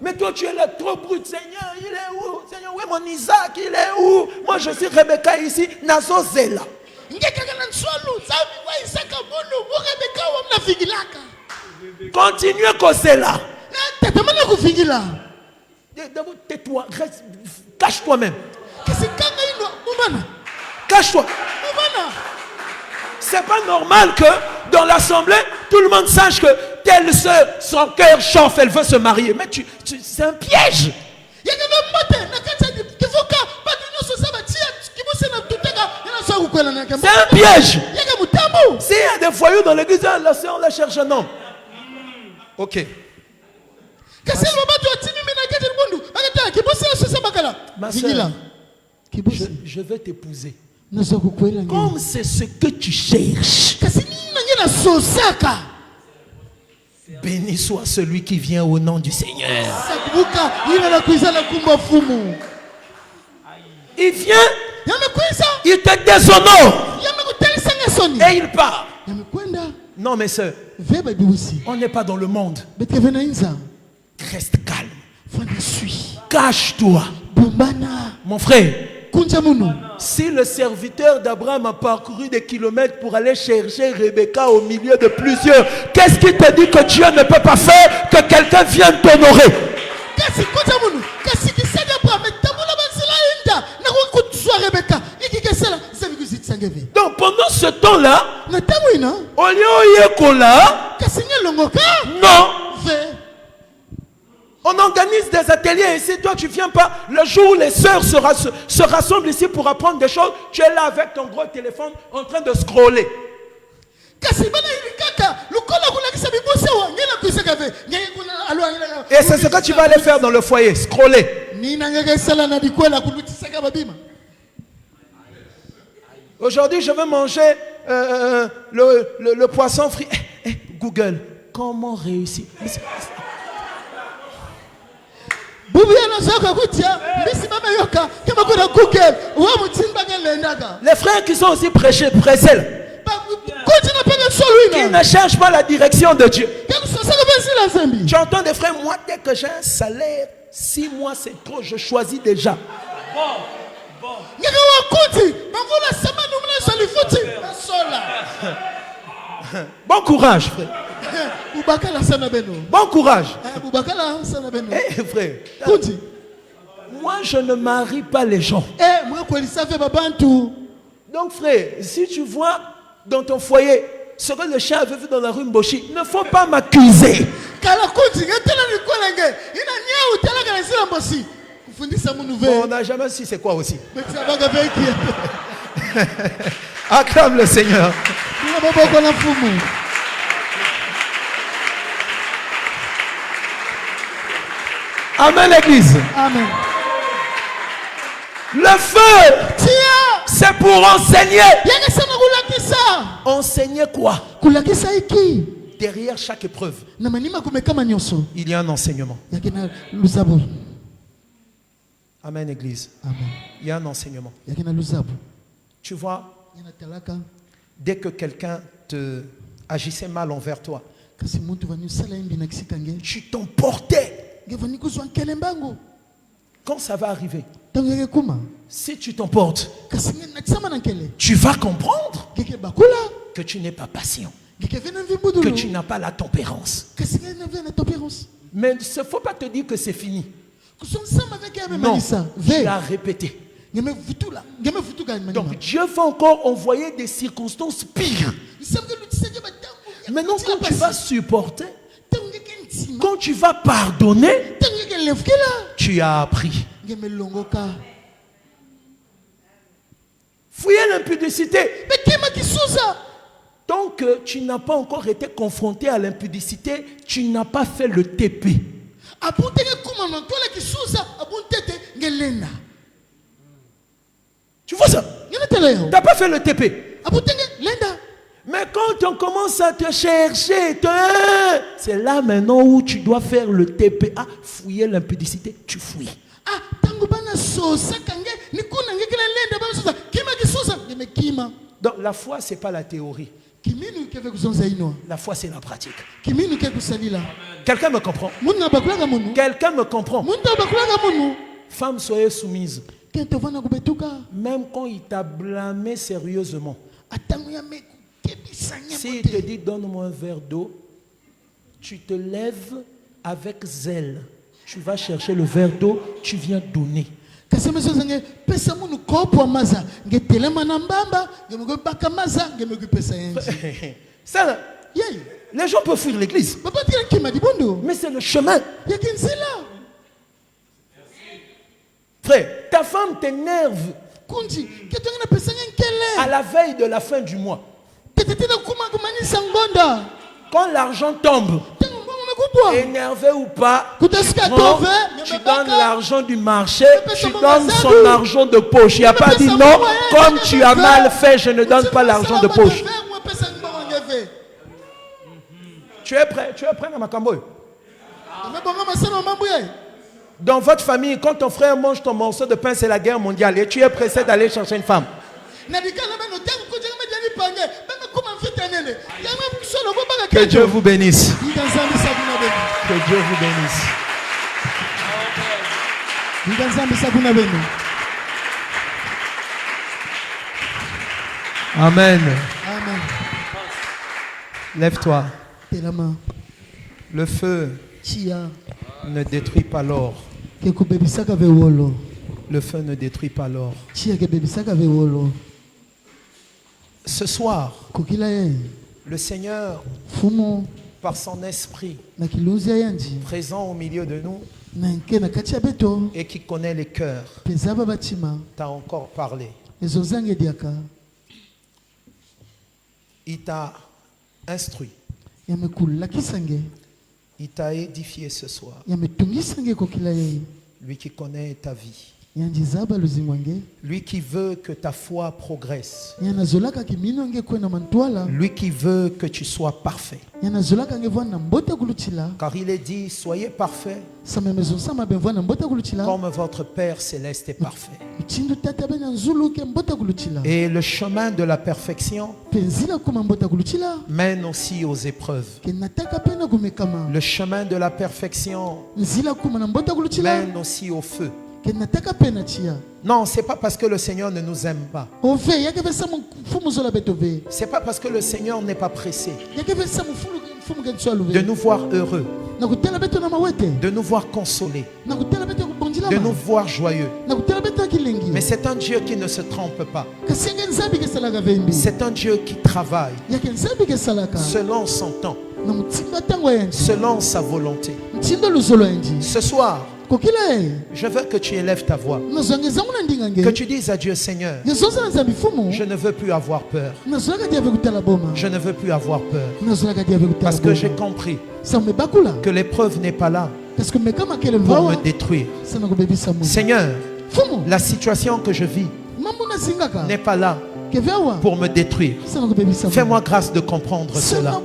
Mais toi, tu es là trop brute. Seigneur, il est où? Seigneur, où est mon Isaac? Il est où? Moi, je suis Rebecca ici. Nazo Zela. Continuez comme c'est là. D'abord, tais-toi. Cache-toi même. Cache-toi. C'est pas normal que dans l'assemblée, tout le monde sache que telle soeur, son cœur chauffe, elle veut se marier. Mais c'est un piège. C'est un piège. S'il y a des voyous dans l'église, la soeur, on la cherche un homme. Ok. Ma soeur, je vais t'épouser. Comme c'est ce que tu cherches. Béni soit celui qui vient au nom du Seigneur. Il vient, il te déshonore et il part. Non mes soeurs, on n'est pas dans le monde. Reste calme. Cache-toi. Mon frère, si le serviteur d'Abraham a parcouru des kilomètres pour aller chercher Rebecca au milieu de plusieurs, qu'est-ce qui te dit que Dieu ne peut pas faire que quelqu'un vienne t'honorer? Donc pendant ce temps-là, au lieu non, on organise des ateliers ici. Toi, tu ne viens pas. Le jour où les sœurs se rassemblent ici pour apprendre des choses, tu es là avec ton gros téléphone en train de scroller. Et c'est ce que tu vas aller faire dans le foyer, scroller. Aujourd'hui, je veux manger le poisson frit. Google, comment réussir? Les frères qui sont aussi pressés, qui ne cherchent pas la direction de Dieu. Tu entends des frères, moi dès que j'ai un salaire, 6 mois c'est trop, je choisis déjà. Bon courage, frère. Bon courage. Hey, frère. Moi, je ne marie pas les gens. Donc, frère, si tu vois dans ton foyer ce que le chien avait vu dans la rue Mboshi, il ne faut pas m'accuser. Bon, on n'a jamais su c'est quoi aussi. Acclame le Seigneur. Amen, l'église. Amen. Le feu, c'est pour enseigner. Enseigner quoi? Derrière chaque épreuve, il y a un enseignement. Amen, église. Amen. Il y a un enseignement. Tu vois, dès que quelqu'un te agissait mal envers toi, tu t'emportais. Quand ça va arriver, si tu t'emportes, tu vas comprendre que tu n'es pas patient, que tu n'as pas la tempérance. Mais il ne faut pas te dire que c'est fini. Non, tu as répété. Donc Dieu va encore envoyer des circonstances pires. Maintenant, quand tu vas supporter, quand tu vas pardonner, tu as appris. Fouiller l'impudicité. Tant que tu n'as pas encore été confronté à l'impudicité, tu n'as pas fait le TP. Tu vois ça? Tu n'as pas fait le TP. Mais quand on commence à te chercher, c'est là maintenant où tu dois faire le TP. Ah, fouiller l'impudicité, tu fouilles. Donc la foi, ce n'est pas la théorie. La foi, c'est la pratique. Quelqu'un me comprend? Quelqu'un me comprend? Femme, soyez soumise. Même quand il t'a blâmé sérieusement. S'il te dit donne-moi un verre d'eau, tu te lèves avec zèle. Tu vas chercher le verre d'eau, tu viens donner. Ça, les gens peuvent fuir l'église. Mais c'est le chemin. Frère, ta femme t'énerve à la veille de la fin du mois. Quand l'argent tombe, énervé ou pas, tu donnes l'argent du marché, tu donnes son argent de poche. Il n'y a pas dit non, comme tu as mal fait, je ne donne pas l'argent de poche. Tu es prêt? Tu es prêt, Namakamboy? Dans votre famille, quand ton frère mange ton morceau de pain, c'est la guerre mondiale. Et tu es pressé d'aller chercher une femme. Que Dieu vous bénisse. Que Dieu vous bénisse. Amen. Amen. Lève-toi. Le feu ne détruit pas l'or. Le feu ne détruit pas l'or. Ce soir, le Seigneur, par son esprit, présent au milieu de nous et qui connaît les cœurs, t'a encore parlé. Il t'a instruit. Il t'a édifié ce soir. Lui qui connaît ta vie. Lui qui veut que ta foi progresse. Lui qui veut que tu sois parfait. Car il est dit, soyez parfaits comme votre Père céleste est parfait. Et le chemin de la perfection mène aussi aux épreuves. Le chemin de la perfection mène aussi au feu. Non, c'est pas parce que le Seigneur ne nous aime pas. C'est pas parce que le Seigneur n'est pas pressé de nous voir heureux, de nous voir consolés, de nous voir joyeux. Mais c'est un Dieu qui ne se trompe pas. C'est un Dieu qui travaille selon son temps, selon sa volonté. Ce soir, je veux que tu élèves ta voix, que tu dises à Dieu, Seigneur, je ne veux plus avoir peur. Je ne veux plus avoir peur. Parce que j'ai compris que l'épreuve n'est pas là pour me détruire. Seigneur, la situation que je vis n'est pas là pour me détruire. Fais-moi grâce de comprendre cela.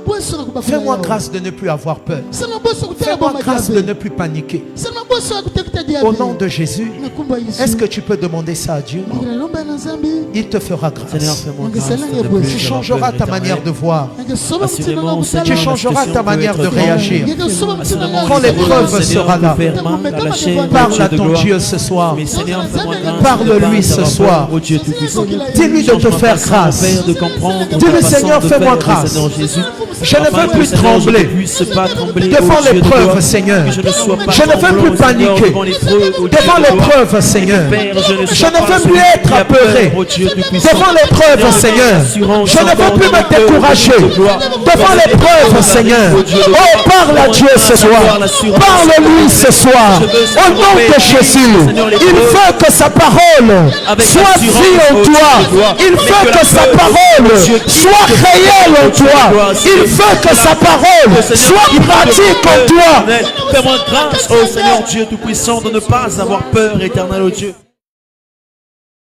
Fais-moi grâce de ne plus avoir peur. Fais-moi grâce de ne plus paniquer. Au nom de Jésus, est-ce que tu peux demander ça à Dieu? Il te fera grâce. Tu changeras ta manière de voir. Tu changeras ta manière de réagir. Quand l'épreuve sera là, parle à ton Dieu ce soir. Parle-lui ce soir. Dis-lui de te faire grâce. Dis-lui, Seigneur, fais-moi grâce. Je ne veux plus trembler devant l'épreuve, Seigneur. Je ne veux plus paniquer devant l'épreuve, Seigneur. Je ne veux plus être apeuré devant l'épreuve, Seigneur. Je ne veux plus me décourager devant l'épreuve, Seigneur. Oh, parle à Dieu ce soir. Parle-lui ce soir. Au nom de Jésus, il veut que sa parole soit vie en toi. Il veut que sa parole soit réelle en toi. Il veut que sa parole soit pratique en toi. Fais-moi grâce, ô Seigneur Dieu Tout-Puissant, de ne pas avoir peur, éternel, ô Dieu.